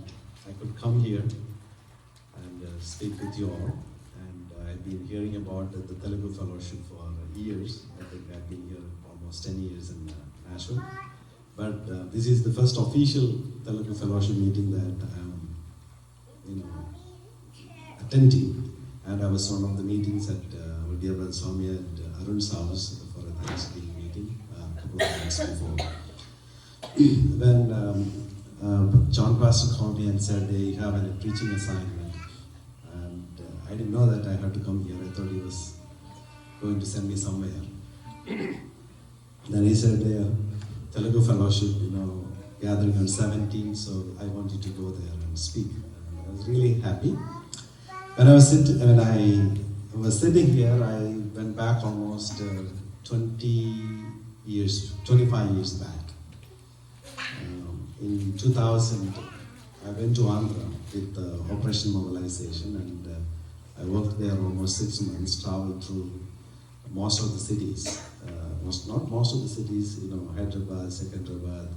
I could come here and speak with you all. And I've been hearing about the Telugu Fellowship for years. I think I've been here almost 10 years in Nashville. But this is the first official Telugu Fellowship meeting that I'm attending. And I was one of the meetings at our dear brother Swami and Arun's house for a Thanksgiving meeting a couple of months before. When John Pastor called me and said they have a preaching assignment, and I didn't know that I had to come here. I thought he was going to send me somewhere. Then he said, Telugu Fellowship, gathering on 17th, so I want you to go there and speak. And I was really happy. When I was sitting here, I went back almost 25 years back. In 2000, I went to Andhra with Operation Mobilization, and I worked there almost 6 months, traveled through most of the cities. Not most of the cities, Hyderabad, Secunderabad,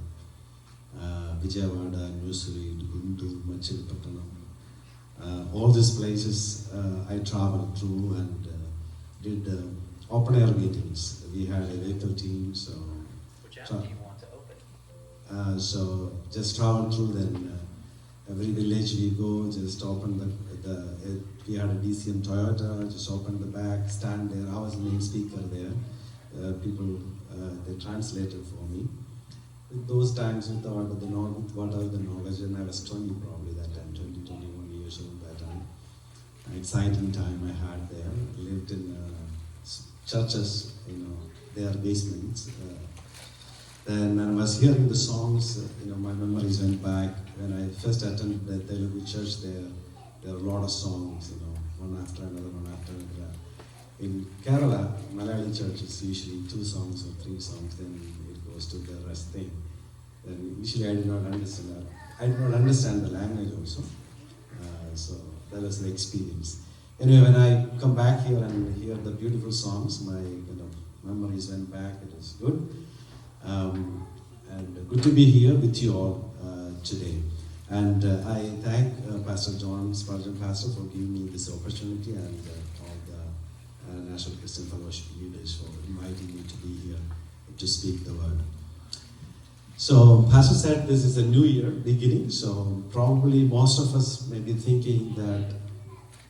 Vijayawada, Nusri, Guntur, Machilipattanam. All these places I traveled through and did open air meetings. We had a vehicle team, so which app do you want to open? So just travel through. Then every village we go, just open we had a DCM Toyota, just open the back, stand there. I was the main speaker there. People they translated for me. With those times, with whatever the knowledge, and I was 20 probably that time, 20, 21 years old that time. An exciting time I had there. I lived in churches, their basements. Then I was hearing the songs, my memories went back. When I first attended the Telugu church there were a lot of songs, one after another, one after another. In Kerala, Malayali churches usually 2 songs or 3 songs, then it goes to the rest thing. Then initially I did not understand that. I did not understand the language also. So that was the experience. Anyway, when I come back here and hear the beautiful songs, my memories went back. It was good. And good to be here with you all today. And I thank Pastor John Spurgeon Pastor for giving me this opportunity, and all the National Christian Fellowship leaders for inviting me to be here to speak the word. So Pastor said this is a new year beginning, so probably most of us may be thinking that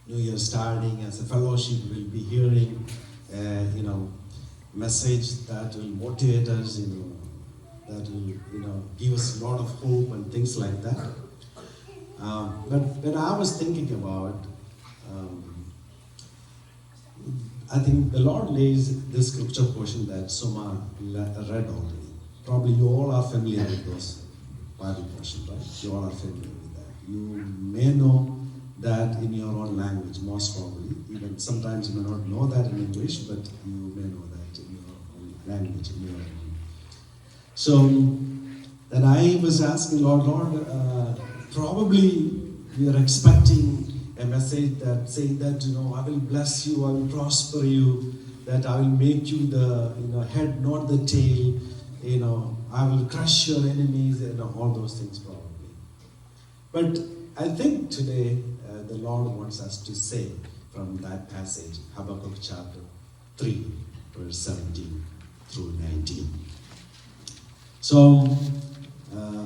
New Year starting as a fellowship, we'll be hearing message that will motivate us, that will give us a lot of hope and things like that. But when I was thinking about, I think the Lord lays this scripture portion that Soma read already. Probably you all are familiar with those Bible portions, right? You all are familiar with that. You may know that in your own language, most probably. Even sometimes you may not know that in English, but you may know that in your own language, in your own. So then I was asking Lord, probably we are expecting a message that saying that I will bless you, I will prosper you, that I will make you the head, not the tail. I will crush your enemies, all those things probably. But I think today the Lord wants us to say from that passage, Habakkuk chapter 3, verse 17 through 19. So,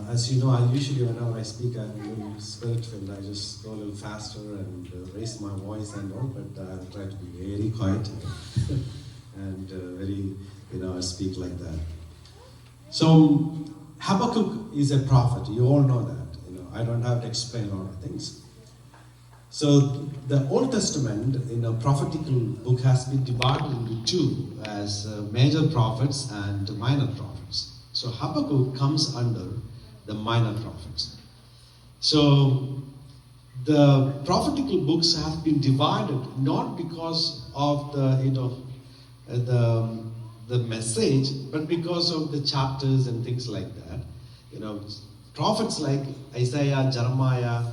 as you know, I usually, whenever I speak, I'm a little spirit-filled. I just go a little faster and raise my voice and all, but I'll try to be very quiet and very, I speak like that. So, Habakkuk is a prophet. You all know that. I don't have to explain a lot of things. So the Old Testament, prophetical book has been divided into two, as major prophets and minor prophets. So Habakkuk comes under the minor prophets. So the prophetical books have been divided not because of the message, but because of the chapters and things like that. Prophets like Isaiah, Jeremiah,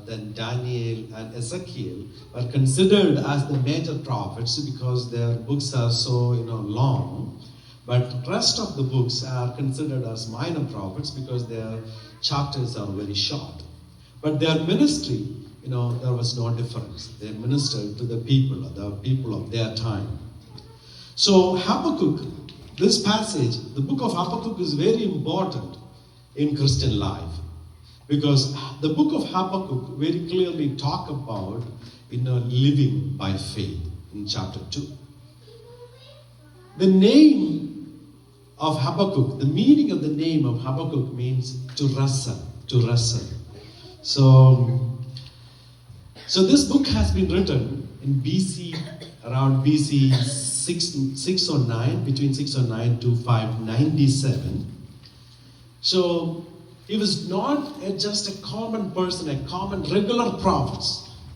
then Daniel and Ezekiel are considered as the major prophets because their books are so long. But the rest of the books are considered as minor prophets because their chapters are very short. But their ministry, there was no difference. They ministered to the people of their time. So Habakkuk, this passage, the book of Habakkuk is very important in Christian life. Because the book of Habakkuk very clearly talk about living by faith in chapter 2. The name of Habakkuk, the meaning of the name of Habakkuk means to wrestle. So this book has been written in BC, around BC 609, between 609 to 597. So he was not just a common person, a common regular prophet.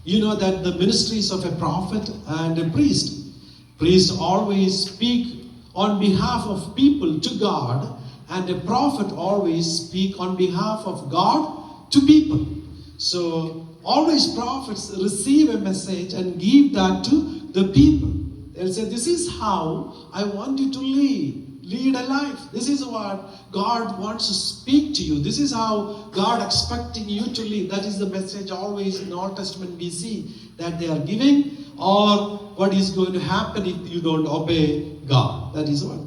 You know that the ministries of a prophet and a priest. Priests always speak on behalf of people to God, and a prophet always speak on behalf of God to people. So always prophets receive a message and give that to the people. They'll say, this is how I want you to lead a life. This is what God wants to speak to you. This is how God expecting you to live. That is the message always in Old Testament we see that they are giving, or what is going to happen if you don't obey God. That is what.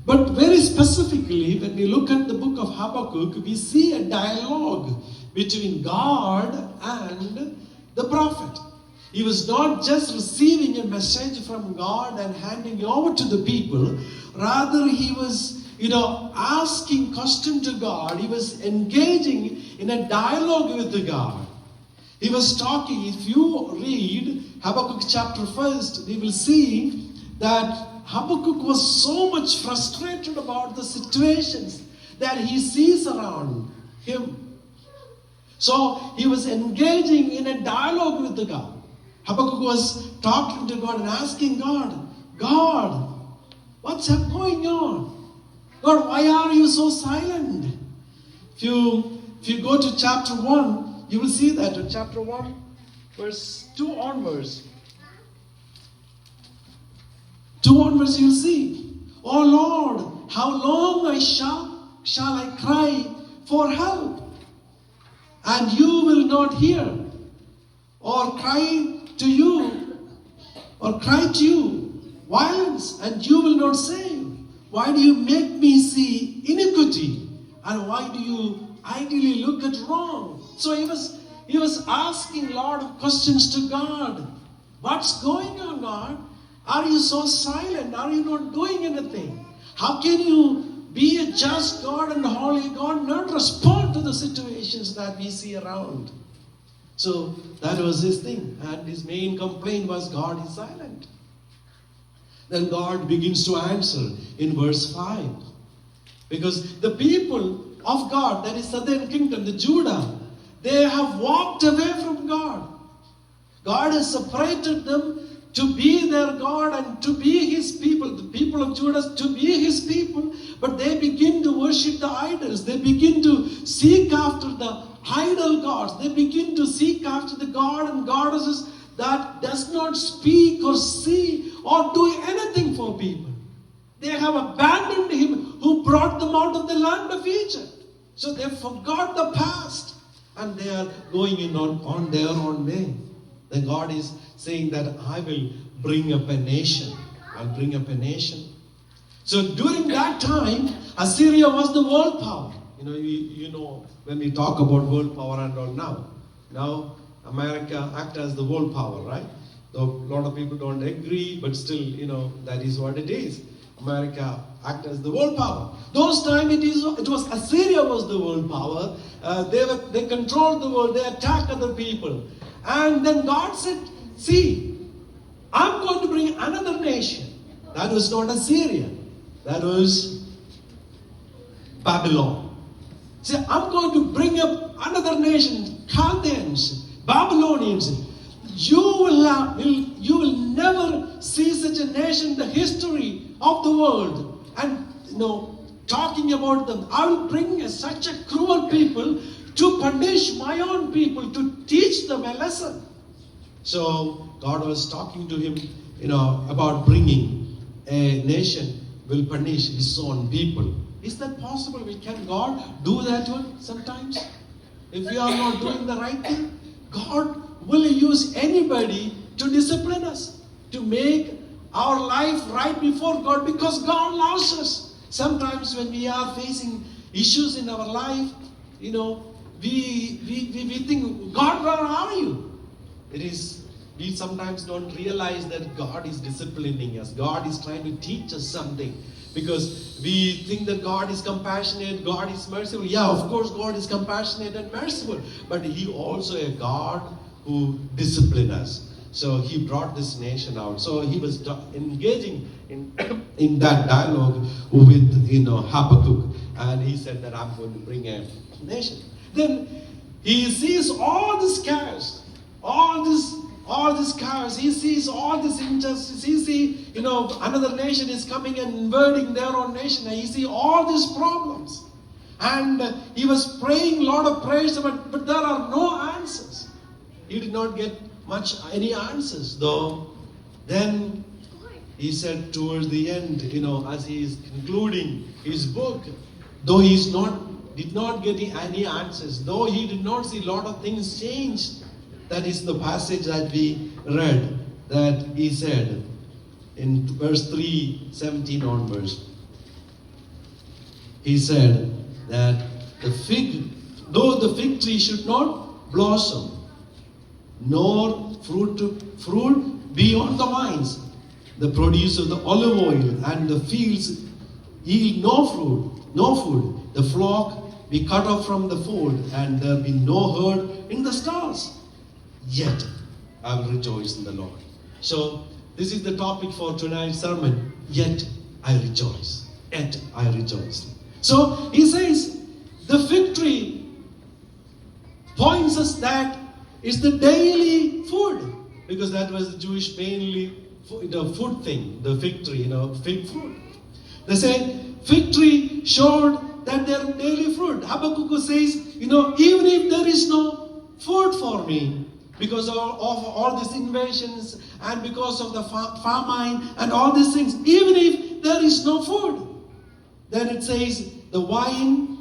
But very specifically, when we look at the book of Habakkuk, we see a dialogue between God and the prophet. He was not just receiving a message from God and handing it over to the people. Rather, he was, asking question to God. He was engaging in a dialogue with the God. He was talking. If you read Habakkuk chapter 1, we will see that Habakkuk was so much frustrated about the situations that he sees around him. So he was engaging in a dialogue with the God. Habakkuk was talking to God and asking God, what's going on? God, why are you so silent? If you go to chapter 1, you will see that in chapter 1, verse 2 onwards. 2 onwards you will see, oh Lord, how long shall I cry for help? And you will not hear, or cry to you violence, and you will not save. Why do you make me see iniquity? And why do you ideally look at wrong? So he was asking a lot of questions to God. What's going on, God? Are you so silent? Are you not doing anything? How can you be a just God and holy God, not respond to the situations that we see around? So that was his thing. And his main complaint was God is silent. Then God begins to answer in verse 5. Because the people of God, that is southern kingdom, the Judah, they have walked away from God. God has separated them to be their God and to be his people. The people of Judah to be his people. But they begin to worship the idols. They begin to seek after the idol gods. They begin to seek after the God and goddesses that does not speak or see or do anything for people. They have abandoned him who brought them out of the land of Egypt. So they forgot the past and they are going on their own way. Then God is saying that I will bring up a nation. I'll bring up a nation. So during that time, Assyria was the world power. You know when we talk about world power and all now America acts as the world power, right? Though a lot of people don't agree, but still, that is what it is. America acts as the world power. Those times it was Assyria was the world power. They controlled the world. They attacked other people. And then God said, see, I'm going to bring another nation. That was not Assyria. That was Babylon. See, I'm going to bring up another nation, Chaldeans, Babylonians. You will never see such a nation in the history of the world. And talking about them, I will bring such a cruel people to punish my own people, to teach them a lesson. So God was talking to him, about bringing a nation will punish his own people. Is that possible? Can God do that one sometimes? If we are not doing the right thing, God will use anybody to discipline us, to make our life right before God, because God loves us. Sometimes when we are facing issues in our life, we think, God, where are you? We sometimes don't realize that God is disciplining us. God is trying to teach us something. Because we think that God is compassionate, God is merciful. Yeah, of course God is compassionate and merciful. But He also a God who disciplines us. So He brought this nation out. So He was engaging in that dialogue with Habakkuk. And he said that I'm going to bring a nation. Then he sees all these chaos, all this chaos. He sees all this injustice. He sees, another nation is coming and invading their own nation. And he sees all these problems. And he was praying a lot of prayers, but there are no answers. He did not get any answers, though. Then he said towards the end, as he is concluding his book, though he did not get any answers, though he did not see a lot of things change. That is the passage that we read, that he said in verse 3:17 onwards. He said that though the fig tree should not blossom, nor fruit be on the vines, the produce of the olive oil and the fields yield no food, the flock be cut off from the fold, and there be no herd in the stalls. Yet I will rejoice in the Lord. So this is the topic for tonight's sermon. Yet I rejoice. Yet I rejoice. So he says the fig tree points us that it's the daily food, because that was the Jewish mainly food thing, the fig tree, fig fruit. They say fig tree showed that they're daily fruit. Habakkuk says, even if there is no food for me, because of all these invasions and because of the famine and all these things, even if there is no food, then it says the wine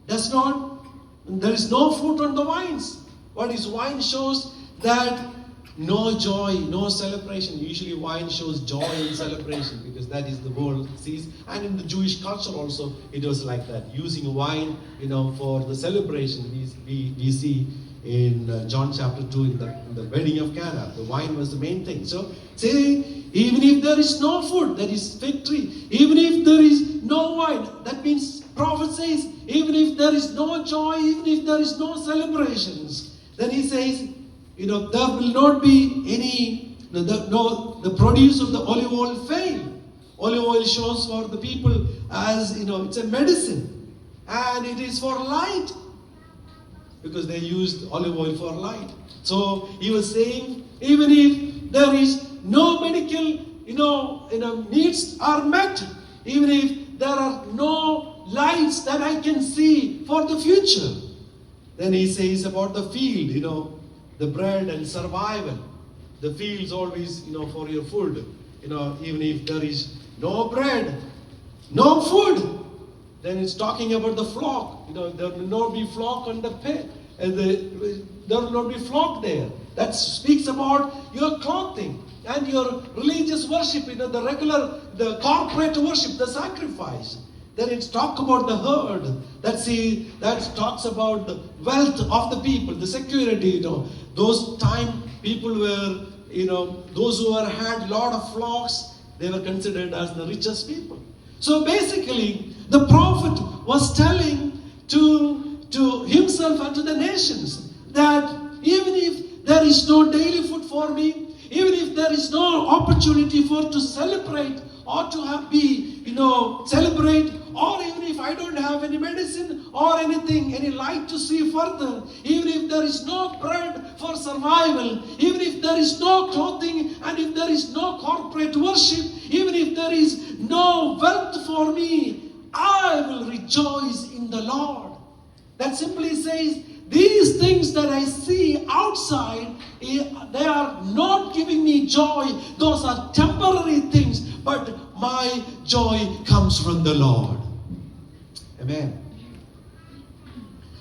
there is no fruit on the vines. What is wine shows that no joy, no celebration. Usually wine shows joy and celebration, because that is the world sees. And in the Jewish culture also, it was like that. Using wine, for the celebration, we see in John chapter 2 in the wedding of Cana. The wine was the main thing. So, saying, even if there is no food, that is fig tree. Even if there is no wine, that means prophet says, even if there is no joy, even if there is no celebrations, then he says, there will not be any, the produce of the olive oil fail. Olive oil shows for the people as, it's a medicine. And it is for light. Because they used olive oil for light. So he was saying, even if there is no medical, needs are met, even if there are no lights that I can see for the future, then he says about the field, the bread and survival. The fields always, for your food. Even if there is no bread, no food, then it's talking about the flock. There will not be flock on the pit. There will not be flock there. That speaks about your clothing and your religious worship, the corporate worship, the sacrifice. Then it's talk about the herd. That talks about the wealth of the people, the security. Those time people were, those who had lot of flocks, they were considered as the richest people. So basically, the prophet was telling to himself and to the nations that even if there is no daily food for me, even if there is no opportunity for to celebrate or to celebrate, or even if I don't have any medicine or anything, any light to see further, even if there is no bread for survival, even if there is no clothing, and if there is no corporate worship, even if there is no wealth for me, I will rejoice in the Lord. That simply says, these things that I see outside, they are not giving me joy. Those are temporary things, but my joy comes from the Lord. Amen.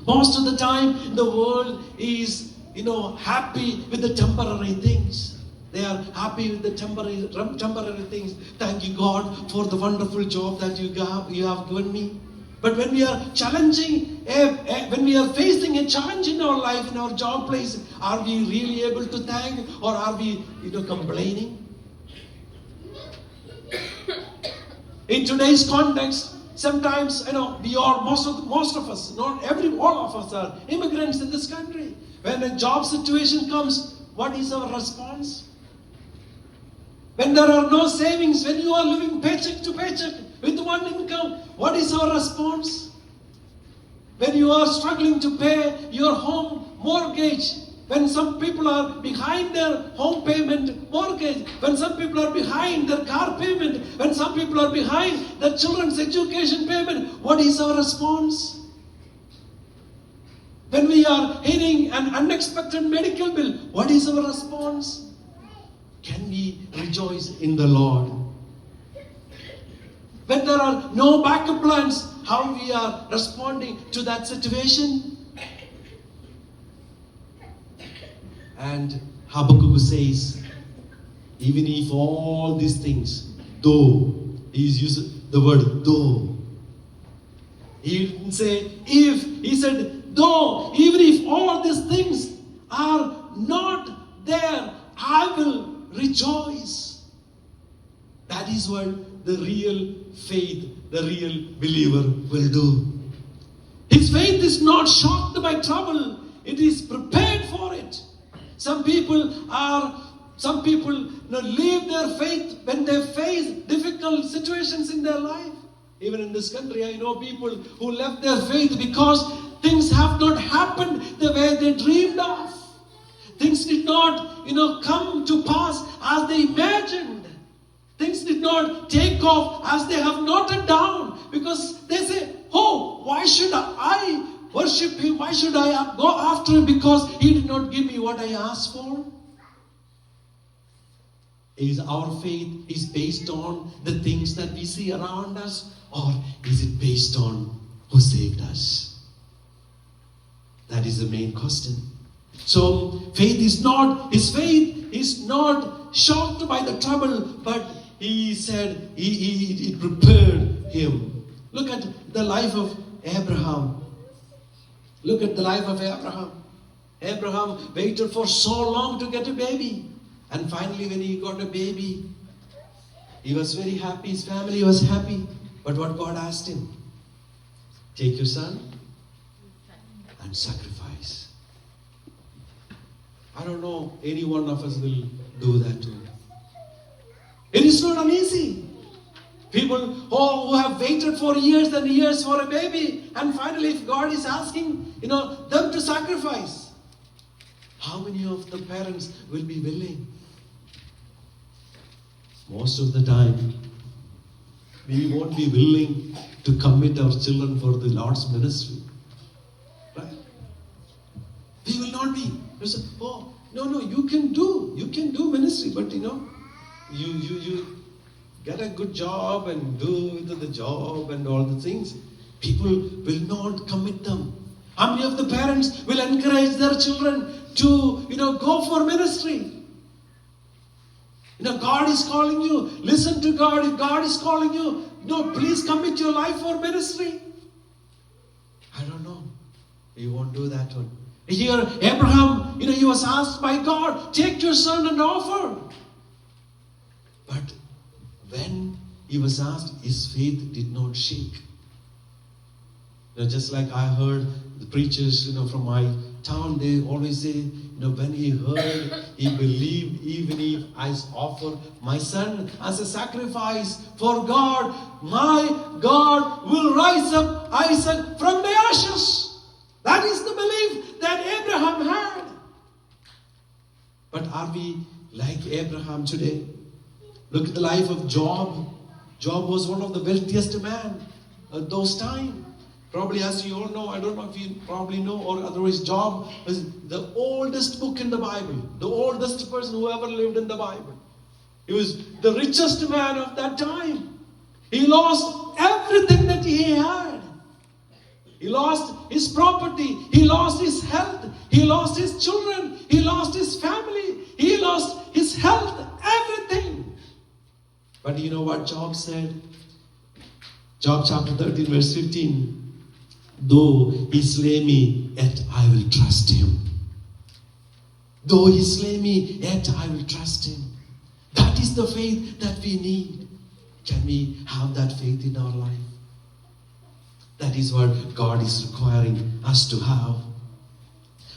Most of the time, the world is, happy with the temporary things. They are happy with the temporary things. Thank you, God, for the wonderful job that you have given me. But when we are challenging, when we are facing a challenge in our life, in our job place, are we really able to thank, or are we, complaining? In today's context, sometimes, we are, most of us, all of us are immigrants in this country. When a job situation comes, what is our response? When there are no savings, when you are living paycheck to paycheck with one income, what is our response? When you are struggling to pay your home mortgage, when some people are behind their home payment mortgage, when some people are behind their car payment, when some people are behind their children's education payment, what is our response? When we are hitting an unexpected medical bill, what is our response? Can we rejoice in the Lord? When there are no backup plans, how we are responding to that situation? And Habakkuk says, even if all these things, though, he's used the word though. He didn't say if, he said though, even if all these things are not there, I will rejoice. That is what the real faith, the real believer will do. His faith is not shocked by trouble, it is prepared for it. Some people leave their faith when they face difficult situations in their life. Even in this country, I know people who left their faith because things have not happened the way they dreamed of. Things did not, come to pass as they imagined. Things did not take off as they have noted down, because they say, oh, why should I worship him? Why should I go after him? Because he did not give me what I asked for. Is our faith is based on the things that we see around us, or is it based on who saved us? That is the main question. So his faith is not shocked by the trouble, but he said it prepared him. Look at the life of Abraham. Look at the life of Abraham. Abraham waited for so long to get a baby. And finally when he got a baby, he was very happy. His family was happy. But what God asked him? Take your son and sacrifice. I don't know any one of us will do that too. It is not uneasy. People who have waited for years and years for a baby, and finally if God is asking, them to sacrifice, how many of the parents will be willing? Most of the time, we won't be willing to commit our children for the Lord's ministry. Right? We will not be. You say, oh, no, you can do ministry, but you get a good job and do the job and all the things. People will not commit them. How many of the parents will encourage their children to, go for ministry? God is calling you. Listen to God. If God is calling you, please commit your life for ministry. I don't know. You won't do that one. Here, Abraham, he was asked by God, take your son and offer. But when he was asked, his faith did not shake. Just like I heard the preachers, from my town, they always say, when he heard, he believed, even if I offer my son as a sacrifice for God, my God will rise up Isaac from the ashes. That is the belief that Abraham had. But are we like Abraham today? Look at the life of Job. Job was one of the wealthiest men at those times. Probably, as you all know, I don't know if you probably know, or otherwise, Job is the oldest book in the Bible, the oldest person who ever lived in the Bible. He was the richest man of that time. He lost everything that he had. He lost his property. He lost his health. He lost his children. He lost his family. He lost his health, everything. But you know what Job said? Job chapter 13, verse 15. Though he slay me, yet I will trust him. Though he slay me, yet I will trust him. That is the faith that we need. Can we have that faith in our life? That is what God is requiring us to have.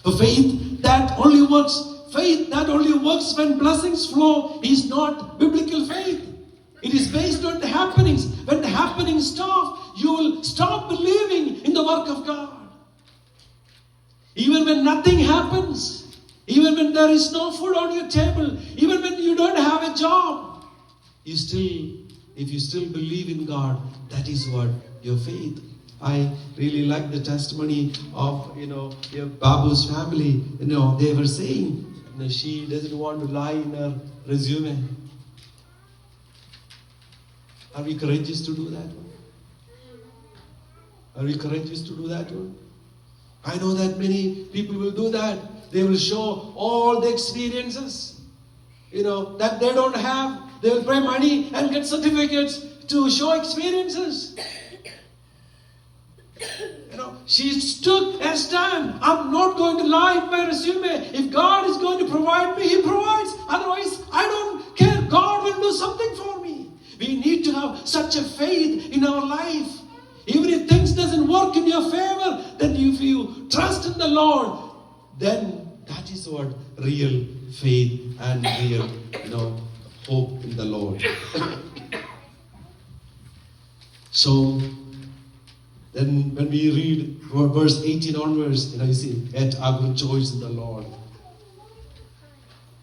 A faith that only works when blessings flow is not biblical faith. It is based on the happenings. When the happenings stop, you will stop believing in the work of God. Even when nothing happens, even when there is no food on your table, even when you don't have a job, if you still believe in God, that is what your faith. I really like the testimony of your Babu's family. They were saying she doesn't want to lie in her resume. Are we courageous to do that? Are we courageous to do that? I know that many people will do that. They will show all the experiences, that they don't have. They will pay money and get certificates to show experiences. She took a stand. I'm not going to lie in my resume. If God is going to provide me, He provides. Otherwise, I don't care. God will do something for me. We need to have such a faith in our life. Even if things doesn't work in your favor, then if you trust in the Lord, then that is what real faith and real, hope in the Lord. So, then when we read verse 18 onwards, you see, yet I will rejoice in the Lord.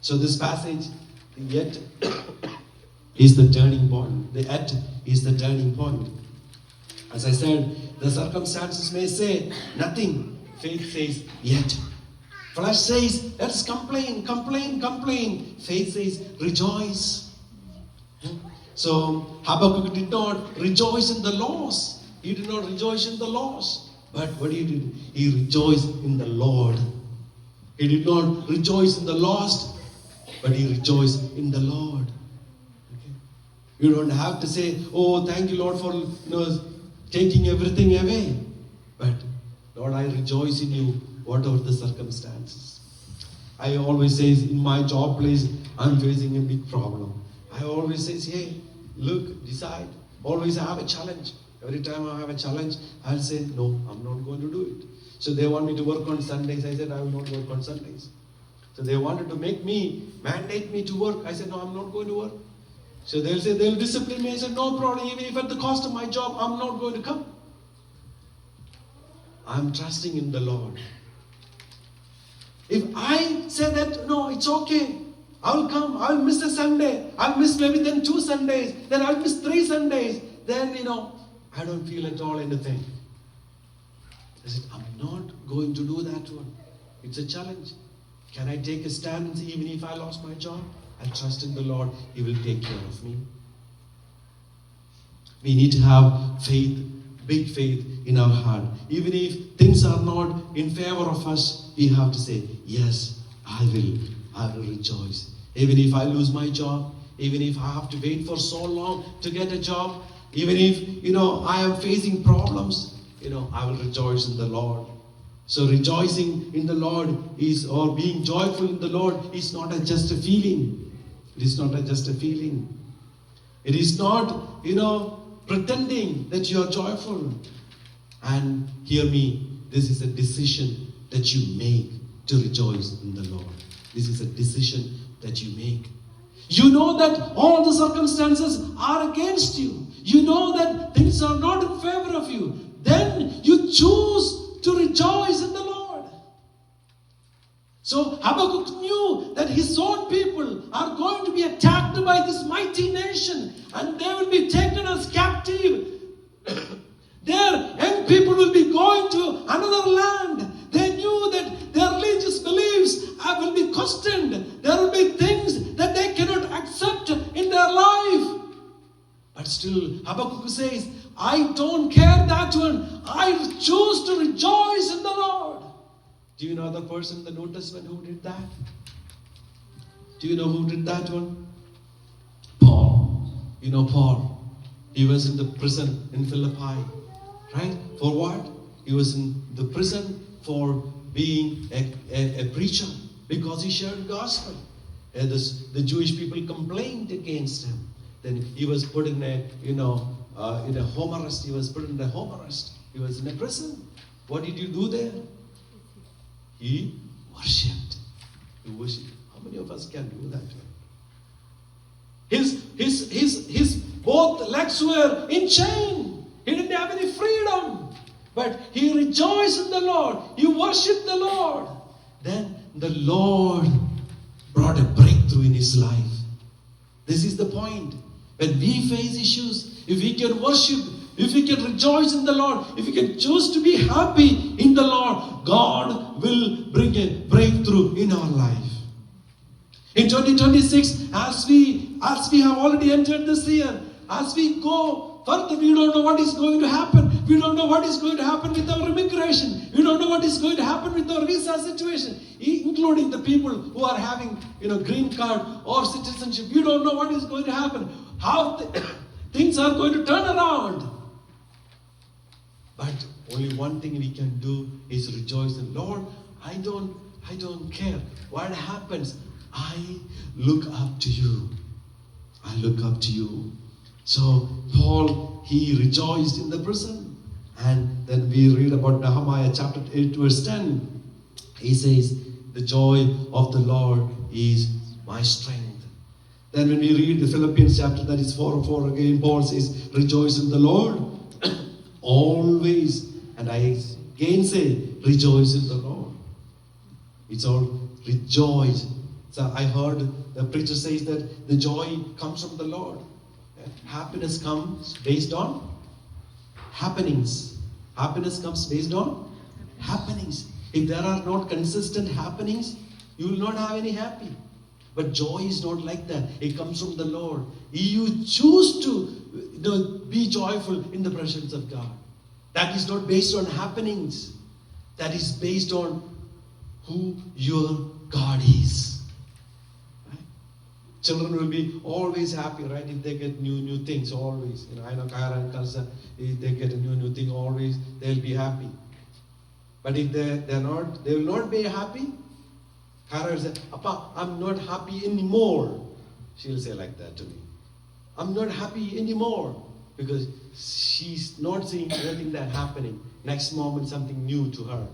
So this passage, yet is the turning point. The yet is the turning point. As I said, the circumstances may say nothing. Faith says yet. Flesh says, let's complain. Faith says, rejoice. So Habakkuk did not rejoice in the loss. He did not rejoice in the loss. But what he did? He rejoiced in the Lord. He did not rejoice in the lost, but he rejoiced in the Lord. Okay? You don't have to say, oh, thank you, Lord, for taking everything away. But, Lord, I rejoice in you, whatever the circumstances. I always say, in my job place, I'm facing a big problem. I always say, hey, look, decide. Always I have a challenge. Every time I have a challenge, I'll say, no, I'm not going to do it. So they want me to work on Sundays. I said, I will not work on Sundays. So they wanted to mandate me to work. I said, no, I'm not going to work. So they'll say, they'll discipline me. I said, no problem. Even if at the cost of my job, I'm not going to come. I'm trusting in the Lord. If I say that, no, it's okay. I'll come. I'll miss a Sunday. I'll miss maybe then 2 Sundays. Then I'll miss 3 Sundays. Then, I don't feel at all anything. I said, I'm not going to do that one. It's a challenge. Can I take a stand and say, even if I lost my job, I trust in the Lord, He will take care of me. We need to have faith, big faith in our heart. Even if things are not in favor of us, we have to say, yes, I will rejoice. Even if I lose my job, even if I have to wait for so long to get a job, even if, I am facing problems, I will rejoice in the Lord. So rejoicing in the Lord or being joyful in the Lord is not just a feeling. It is not just a feeling. It is not, pretending that you are joyful. And hear me, this is a decision that you make to rejoice in the Lord. This is a decision that you make. You know that all the circumstances are against you. You know that things are not in favor of you. Then you choose to rejoice in the Lord. So Habakkuk knew that his own people are going to be attacked by this mighty nation, and they will be taken as captive. Their young people will be going to another land. They knew that their religious beliefs will be questioned. There will be things that they cannot accept in their life. But still, Habakkuk says, I don't care that one. I choose to rejoice in the Lord. Do you know the person in the New Testament who did that? Do you know who did that one? Paul. You know Paul. He was in the prison in Philippi. Right? For what? He was in the prison for being a preacher because he shared the gospel. And the Jewish people complained against him. Then he was put in a home arrest. He was put in a home arrest. He was in a prison. What did you do there? He worshipped. He worshipped. How many of us can do that? His both legs were in chain. He didn't have any freedom. But he rejoiced in the Lord. He worshipped the Lord. Then the Lord brought a breakthrough in his life. This is the point. When we face issues, if we can worship, if we can rejoice in the Lord, if we can choose to be happy in the Lord, God will bring a breakthrough in our life. In 2026, as we have already entered this year, as we go further, we don't know what is going to happen. We don't know what is going to happen with our immigration. We don't know what is going to happen with our visa situation, including the people who are having, green card or citizenship. We don't know what is going to happen, how things are going to turn around. But only one thing we can do is rejoice in Lord. I don't care what happens. I look up to you. I look up to you. So Paul, he rejoiced in the prison. And then we read about Nehemiah chapter 8 verse 10. He says, the joy of the Lord is my strength. Then when we read the Philippians chapter that is 4:4 again, Paul says, rejoice in the Lord always. And I again say, rejoice in the Lord. It's all rejoice. So I heard the preacher says that the joy comes from the Lord. Happiness comes based on happenings. Happiness comes based on happenings. If there are not consistent happenings, you will not have any happy. But joy is not like that. It comes from the Lord. You choose to be joyful in the presence of God. That is not based on happenings. That is based on who your God is. Right? Children will be always happy, right? If they get new things, always. I know Kara and Kalsa, if they get a new thing, always they'll be happy. But if they're not, they will not be happy. Kara will say, Appa, I'm not happy anymore. She'll say like that to me. I'm not happy anymore. Because she's not seeing anything that happening. Next moment, something new to her.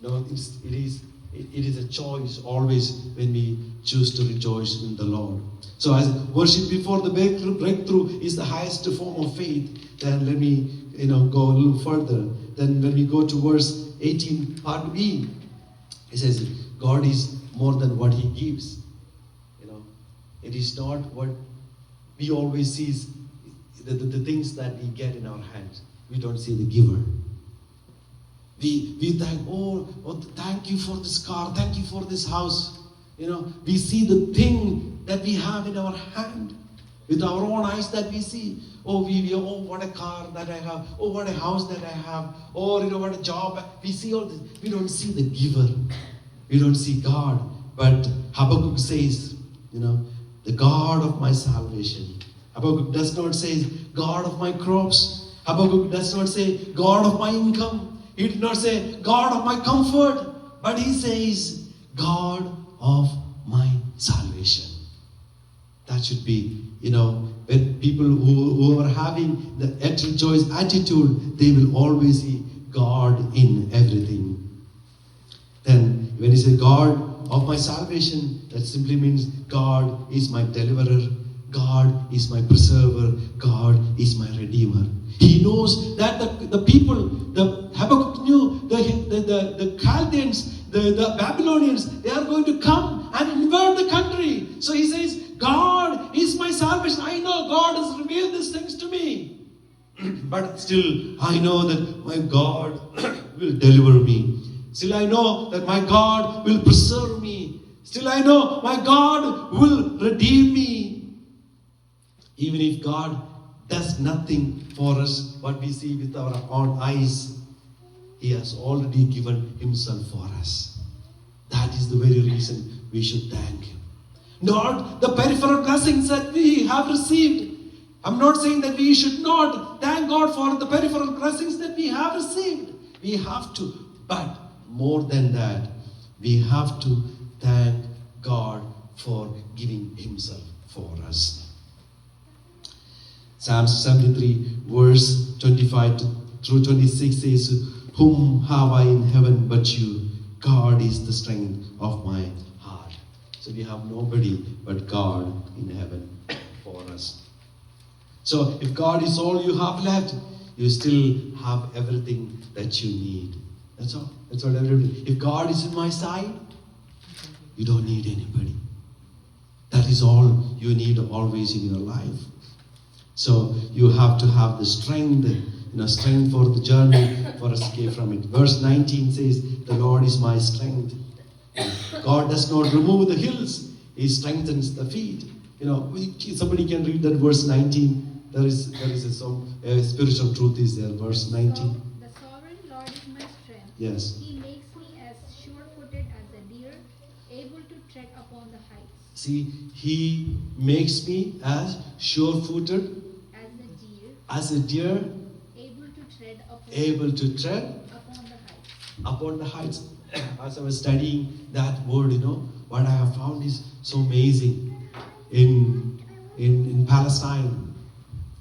No, it is a choice always when we choose to rejoice in the Lord. So as worship before the breakthrough is the highest form of faith, then let me go a little further. Then when we go to verse 18, part B, it says, God is more than what He gives. It is not what we always see the things that we get in our hands. We don't see the giver. We thank, thank you for this car, thank you for this house. We see the thing that we have in our hand. With our own eyes that we see. What a car that I have. Oh, what a house that I have. Oh, what a job. We see all this. We don't see the giver. We don't see God. But Habakkuk says, the God of my salvation. Habakkuk does not say, God of my crops. Habakkuk does not say, God of my income. He did not say, God of my comfort. But he says, God of my salvation. That should be, when people who are having the rejoice attitude, they will always see God in everything. Then when he said God of my salvation, that simply means God is my deliverer, God is my preserver, God is my redeemer. He knows that the people, the Habakkuk knew, the Chaldeans, the Babylonians, they are going to come and invade the country. So he says, God is my salvation. I know God has revealed these things to me. But still, I know that my God will deliver me. Still, I know that my God will preserve me. Still, I know my God will redeem me. Even if God does nothing for us, what we see with our own eyes, He has already given Himself for us. That is the very reason we should thank Him. Not the peripheral blessings that we have received. I'm not saying that we should not thank God for the peripheral blessings that we have received. We have to. But more than that, we have to thank God for giving Himself for us. Psalm 73 verse 25 through 26 says, whom have I in heaven but you? God is the strength of my heart. So we have nobody but God in heaven for us. So if God is all you have left, you still have everything that you need. That's all. That's what everybody. If God is in my side, you don't need anybody. That is all you need always in your life. So you have to have the strength, strength for the journey, for escape from it. Verse 19 says, the Lord is my strength. God does not remove the hills, He strengthens the feet. Somebody can read that verse 19. There is a spiritual truth is there. Verse 19. The sovereign Lord is my strength. Yes. He makes me as sure-footed as a deer, able to tread upon the heights. See, He makes me as sure-footed as a deer, able to tread upon the heights. As I was studying that word, what I have found is so amazing. In Palestine,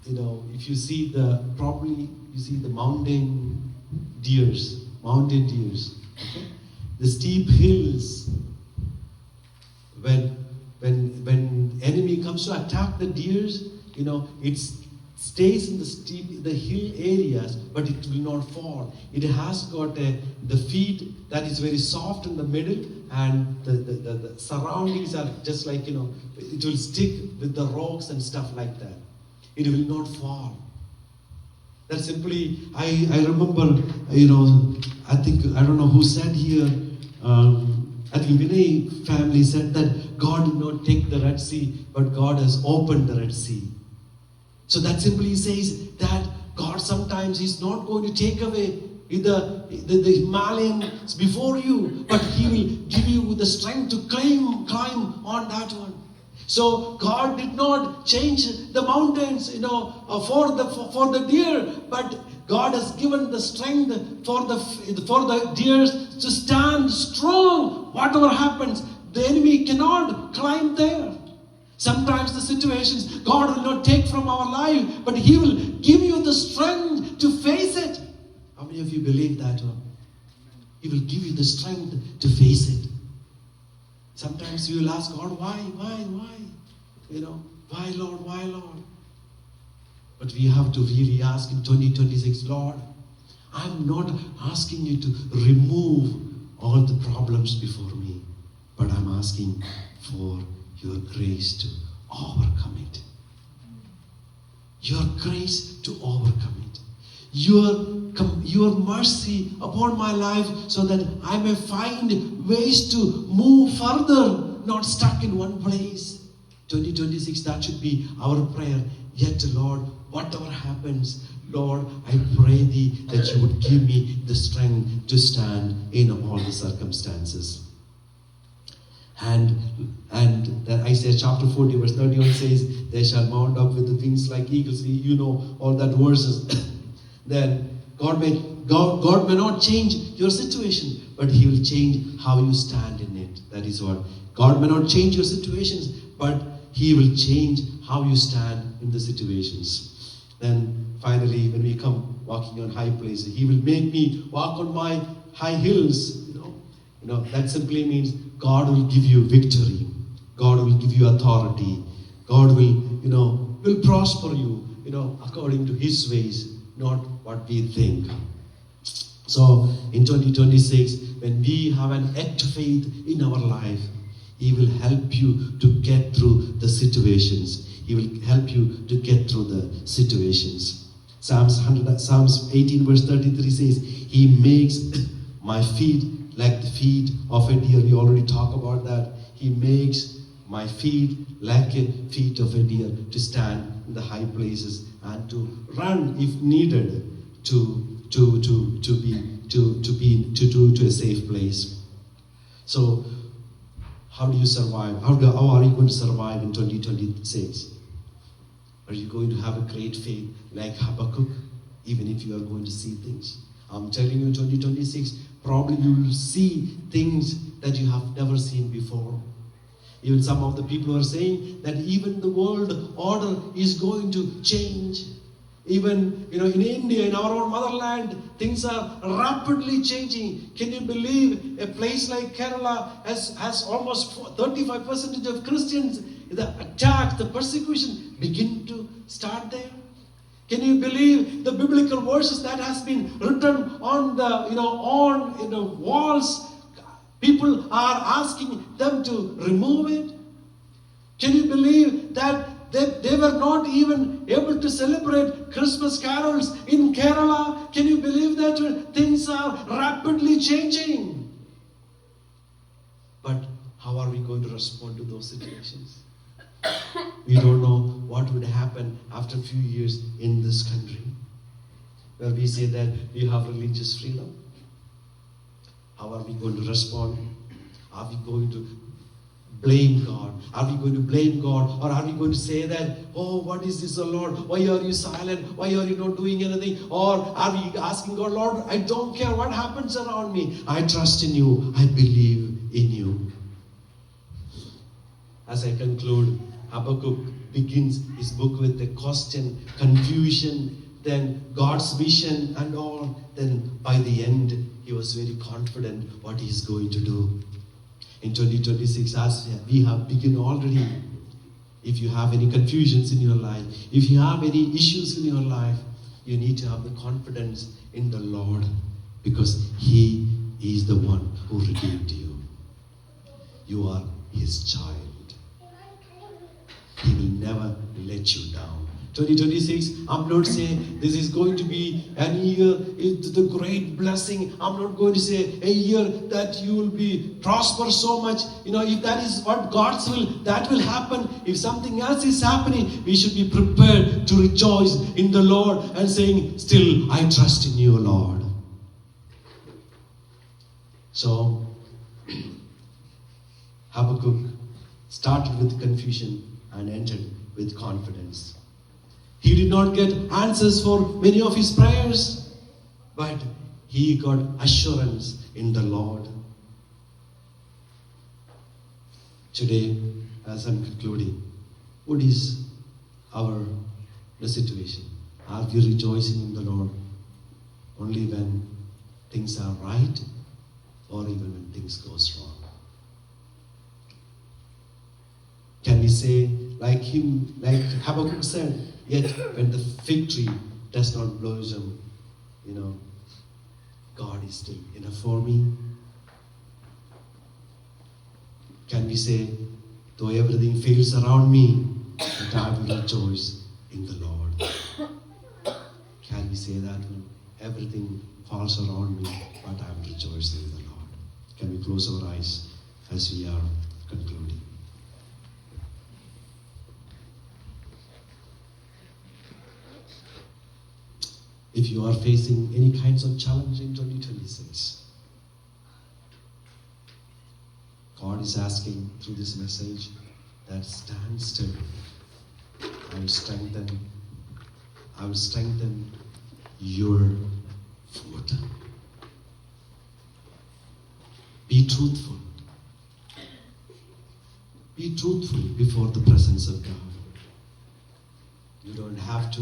if you see you see the mountain deers, okay? The steep hills. When enemy comes to attack the deers, it stays in the hill areas, but it will not fall. It has got the feet that is very soft in the middle, and the surroundings are just like, it will stick with the rocks and stuff like that. It will not fall. That simply, I remember, I don't know who said here, I think Vinay family said that God did not take the Red Sea, but God has opened the Red Sea. So that simply says that God sometimes is not going to take away the Himalayas before you, but He will give you the strength to climb on that one. So God did not change the mountains, for the deer, but God has given the strength for the deers to stand strong. Whatever happens, the enemy cannot climb there. Sometimes the situations God will not take from our life, but He will give you the strength to face it. How many of you believe that one? He will give you the strength to face it. Sometimes you will ask God, why? Why, Lord, why, Lord? But we have to really ask in 2026, Lord, I'm not asking you to remove all the problems before me, but I'm asking for your grace to overcome it. Your grace to overcome it. Your mercy upon my life, so that I may find ways to move further, not stuck in one place. 2026, that should be our prayer. Yet, Lord, whatever happens, Lord, I pray Thee that You would give me the strength to stand in all the circumstances. And that Isaiah chapter 40 verse 31 says, they shall mount up with the wings like eagles. You know all that verses. Then God may not change your situation, but He will change how you stand in it. That is what. God may not change your situations, but He will change how you stand in the situations. Then finally, when we come walking on high places, He will make me walk on my high hills. That simply means God will give you victory. God will give you authority. God will prosper you, according to His ways, not what we think. So in 2026, when we have an act of faith in our life, He will help you to get through the situations. He will help you to get through the situations. Psalms 18 verse 33 says, He makes my feet like the feet of a deer. We already talked about that. He makes my feet like a feet of a deer, to stand in the high places and to run if needed to a safe place. So how do you survive? How are you going to survive in 2026? Are you going to have a great faith like Habakkuk, even if you are going to see things? I'm telling you, 2026, probably you will see things that you have never seen before. Even some of the people are saying that even the world order is going to change. Even in India, in our own motherland, things are rapidly changing. Can you believe a place like Kerala has almost 35% of Christians? The attack, the persecution begin to start there. Can you believe the biblical verses that has been written on the walls? People are asking them to remove it. Can you believe that they were not even able to celebrate Christmas carols in Kerala? Can you believe that things are rapidly changing? But how are we going to respond to those situations? We don't know what would happen after a few years in this country, where we say that we have religious freedom. How are we going to respond? Are we going to blame God? Are we going to blame God? Or are we going to say that, oh, what is this, oh Lord? Why are you silent? Why are you not doing anything? Or are we asking God, Lord, I don't care what happens around me. I trust in you. I believe in you. As I conclude, Habakkuk begins his book with a question, confusion, then God's vision and all. Then by the end, he was very confident what he is going to do. In 2026, as we have begun already, if you have any confusions in your life, if you have any issues in your life, you need to have the confidence in the Lord, because He is the one who redeemed you. You are His child. He will never let you down. 2026, I'm not saying this is going to be an year, it's the great blessing. I'm not going to say a year that you will be prosper so much. If that is what God's will, that will happen. If something else is happening, we should be prepared to rejoice in the Lord and saying, still, I trust in you, Lord. So, Habakkuk started with confusion and ended with confidence. He did not get answers for many of his prayers, but he got assurance in the Lord. Today, as I'm concluding, what is our situation? Are we rejoicing in the Lord only when things are right, or even when things go wrong? Can we say, like Habakkuk said, yet when the fig tree does not blossom, God is still enough for me? Can we say, though everything fails around me, but I will rejoice in the Lord? Can we say that when everything falls around me, but I will rejoice in the Lord? Can we close our eyes as we are concluding? If you are facing any kinds of challenge in 2026, God is asking through this message that stand still. I will strengthen your foot. Be truthful. Be truthful before the presence of God. You don't have to,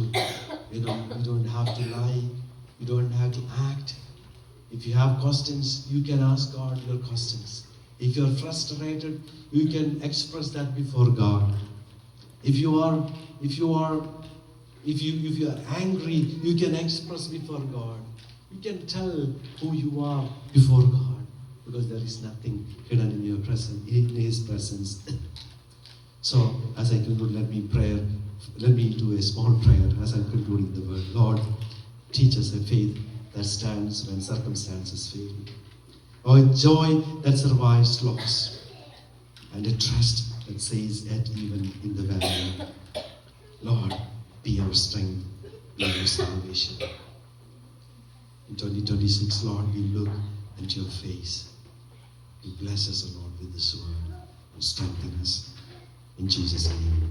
you don't have to lie. You don't have to act. If you have questions, you can ask God your questions. If you are frustrated, you can express that before God. If you are angry, you can express before God. You can tell who you are before God, because there is nothing hidden in your presence, in His presence. So, as I conclude, let me do a small prayer as I'm concluding the word. Lord, teach us a faith that stands when circumstances fail. A joy that survives loss, and a trust that says yet even in the valley. Lord, be our strength, be our salvation. In 2026, Lord, we look at your face. You bless us, Lord, with this word and strengthen us. In Jesus' name,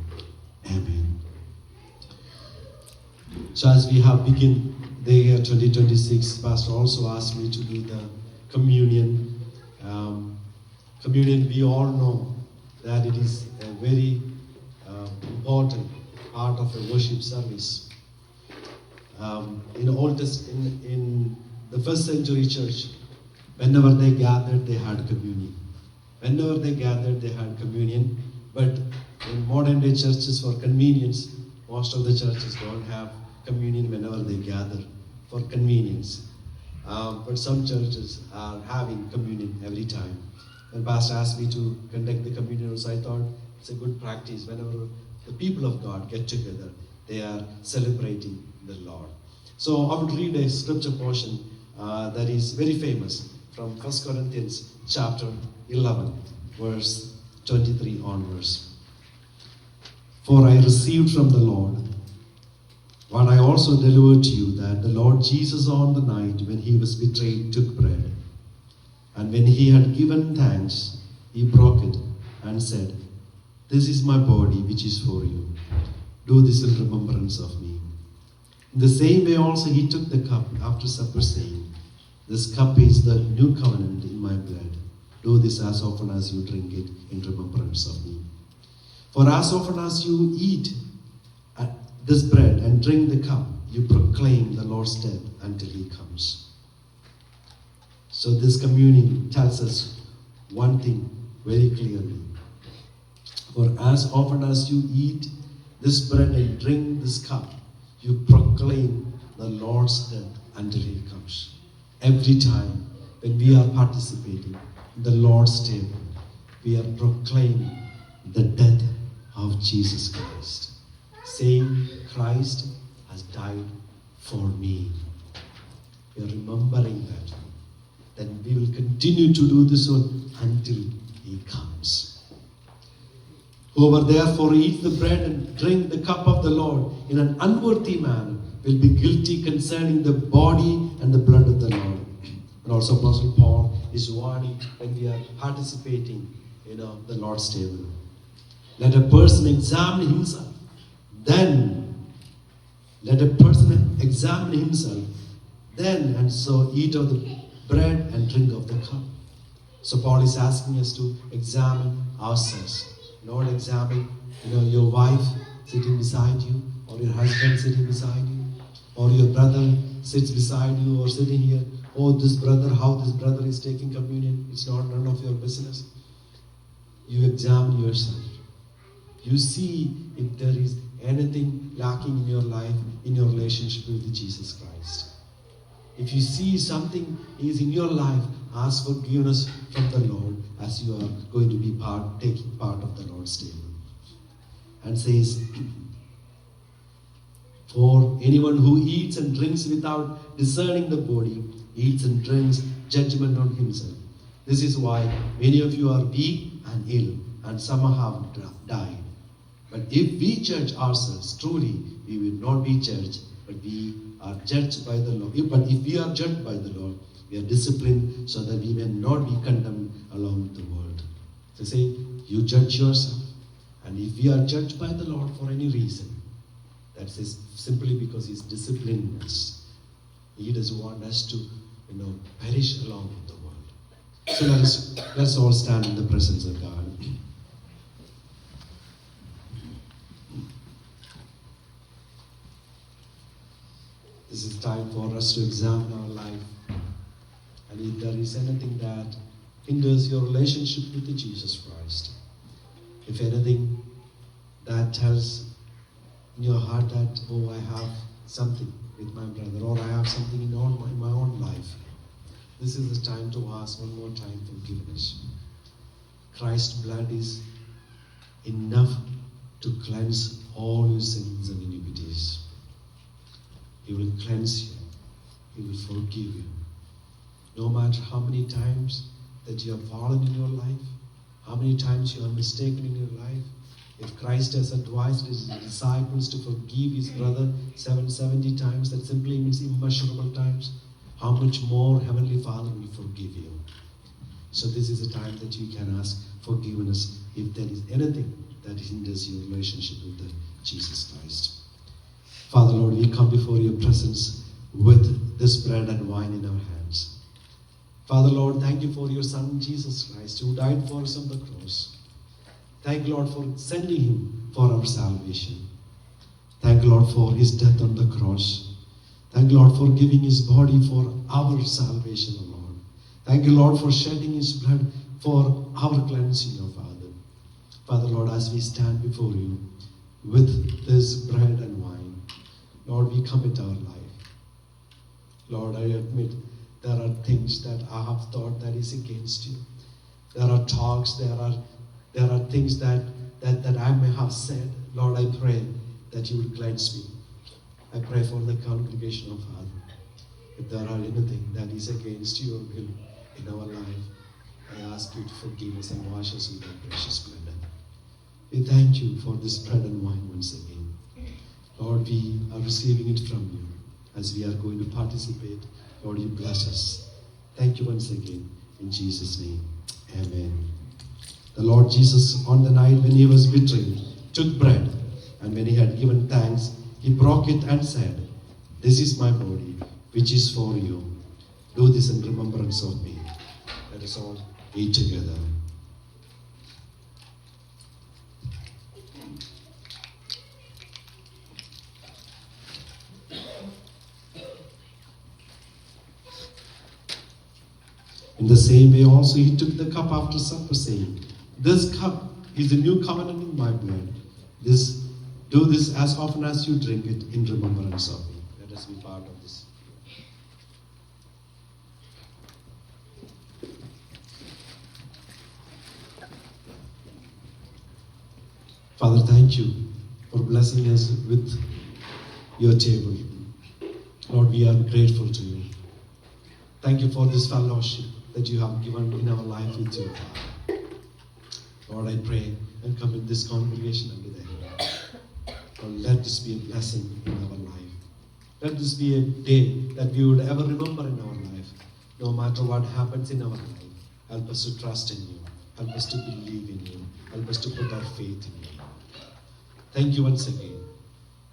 amen. So as we have begun the year 2026, Pastor also asked me to do the communion. Communion, we all know that it is a very important part of a worship service. In the first century church, whenever they gathered, they had communion. Whenever they gathered, they had communion. But in modern day churches, for convenience, most of the churches don't have communion whenever they gather for convenience. But some churches are having communion every time. When Pastor asked me to conduct the communion, I thought it's a good practice. Whenever the people of God get together, they are celebrating the Lord. So I would read a scripture portion that is very famous from 1 Corinthians chapter 11, verse 23 onwards. For I received from the Lord what I also delivered to you, that the Lord Jesus on the night when he was betrayed took bread. And when he had given thanks, he broke it and said, "This is my body which is for you. Do this in remembrance of me." In the same way also he took the cup after supper, saying, "This cup is the new covenant in my blood. Do this as often as you drink it in remembrance of me. For as often as you eat this bread and drink the cup, you proclaim the Lord's death until he comes." So this communion tells us one thing very clearly. For as often as you eat this bread and drink this cup, you proclaim the Lord's death until he comes. Every time when we are participating in the Lord's table, we are proclaiming the death of Jesus Christ, saying, "Christ has died for me." We are remembering that. Then we will continue to do this one until he comes. Whoever therefore eats the bread and drink the cup of the Lord in an unworthy manner will be guilty concerning the body and the blood of the Lord. And also Apostle Paul is warning when we are participating in the Lord's table. Let a person examine himself. Then let a person examine himself. Then and so eat of the bread and drink of the cup. So Paul is asking us to examine ourselves. Not examine, your wife sitting beside you, or your husband sitting beside you, or your brother sits beside you, or sitting here. Oh, how this brother is taking communion. It's none of your business. You examine yourself. You see if there is anything lacking in your life, in your relationship with Jesus Christ. If you see something is in your life, ask forgiveness from the Lord as you are going to be taking part of the Lord's table. And says, "For anyone who eats and drinks without discerning the body, eats and drinks judgment on himself. This is why many of you are weak and ill, and some have died. But if we judge ourselves, truly we will not be judged, but we are judged by the Lord. But if we are judged by the Lord, we are disciplined so that we may not be condemned along with the world." So say, you judge yourself. And if we are judged by the Lord for any reason, that is simply because he's disciplining us. He doesn't want us to, perish along with the world. So let's all stand in the presence of God. time for us to examine our life. And if there is anything that hinders your relationship with Jesus Christ, if anything that tells in your heart that, oh, I have something with my brother, or I have something in my own life, this is the time to ask one more time forgiveness. Christ's blood is enough to cleanse all your sins and iniquities. He will cleanse you. He will forgive you. No matter how many times that you have fallen in your life, how many times you are mistaken in your life, if Christ has advised his disciples to forgive his brother 770 times, that simply means immeasurable times, how much more Heavenly Father will forgive you. So this is a time that you can ask forgiveness if there is anything that hinders your relationship with Jesus Christ. Father, Lord, we come before your presence with this bread and wine in our hands. Father, Lord, thank you for your Son, Jesus Christ, who died for us on the cross. Thank you, Lord, for sending him for our salvation. Thank you, Lord, for his death on the cross. Thank you, Lord, for giving his body for our salvation, O Lord. Thank you, Lord, for shedding his blood for our cleansing, O Father. Father, Lord, as we stand before you with this bread and wine, Lord, we commit our life. Lord, I admit there are things that I have thought that is against you. There are talks, there are things that I may have said. Lord, I pray that you will cleanse me. I pray for the congregation of Father. If there are anything that is against your will in our life, I ask you to forgive us and wash us with your precious blood. We thank you for this bread and wine once again. Lord, we are receiving it from you as we are going to participate. Lord, you bless us. Thank you once again. In Jesus' name, amen. The Lord Jesus, on the night when he was betrayed, took bread, and when he had given thanks, he broke it and said, "This is my body, which is for you. Do this in remembrance of me." Let us all eat together. In the same way also he took the cup after supper, saying, "This cup is the new covenant in my blood. Do this as often as you drink it in remembrance of me." Let us be part of this. Father, thank you for blessing us with your table. Lord, we are grateful to you. Thank you for this fellowship that you have given in our life with you, Father. Lord, I pray and commit this congregation under thy hand. Lord, let this be a blessing in our life. Let this be a day that we would ever remember in our life, no matter what happens in our life. Help us to trust in you. Help us to believe in you. Help us to put our faith in you. Thank you once again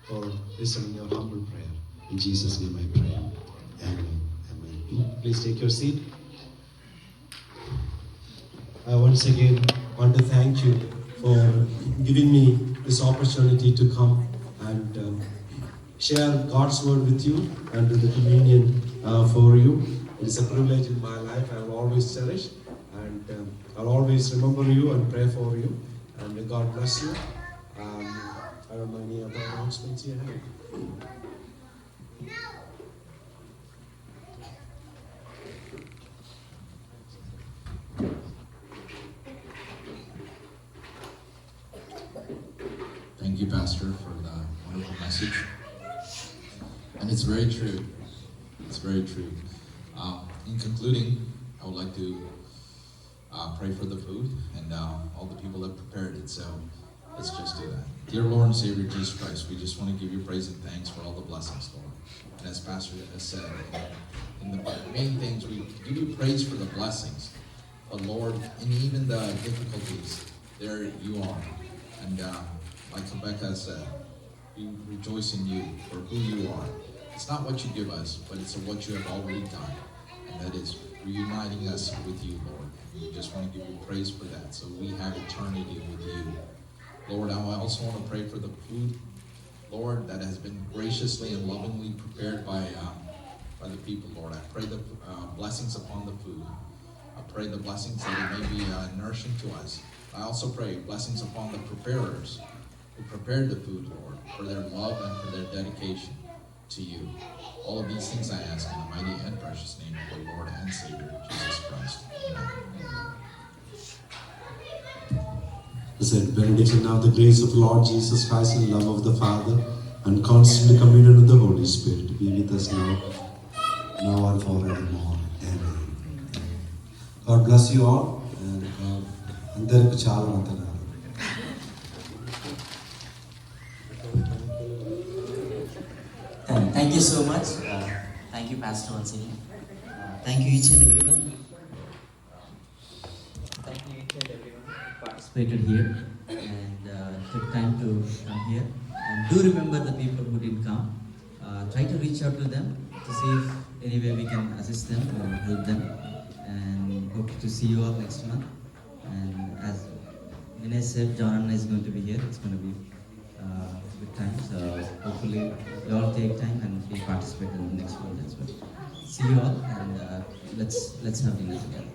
for listening our humble prayer. In Jesus' name I pray. Amen. Amen. Please take your seat. I once again want to thank you for giving me this opportunity to come and share God's word with you and do the communion for you. It is a privilege in my life. I will always cherish, and I'll always remember you and pray for you. And may God bless you. I don't know any other announcements you have. Thank you, Pastor, for the wonderful message. And it's very true. It's very true. In concluding, I would like to pray for the food and all the people that prepared it. So let's just do that. Dear Lord and Savior Jesus Christ, we just want to give you praise and thanks for all the blessings, Lord. And as Pastor has said, in the main things, we give you praise for the blessings. But Lord, in even the difficulties, there you are. And like Rebecca said, we rejoice in you for who you are. It's not what you give us, but it's what you have already done. And that is reuniting us with you, Lord. And we just want to give you praise for that, so we have eternity with you. Lord, I also want to pray for the food, Lord, that has been graciously and lovingly prepared by by the people, Lord. I pray the blessings upon the food. I pray the blessings that it may be nourishing to us. I also pray blessings upon the preparers who prepared the food, Lord, for their love and for their dedication to you. All of these things I ask in the mighty and precious name of the Lord and Savior, Jesus Christ. Amen. Present benediction of the grace of Lord Jesus Christ and love of the Father and constant communion of the Holy Spirit be with us now and forevermore. Amen. God bless you all. And అందరికి చాలా వందనాలు. Thank you so much. Thank you, Pastor, once again. Thank you, each and everyone. Thank you, each and everyone who participated here and took time to come here. And do remember the people who didn't come. Try to reach out to them to see if any way we can assist them or help them. And hope to see you all next month. And as Vinay said, John is going to be here. It's going to be good time. So hopefully you all take time and we participate in the next one as well. See you all, and let's have dinner together.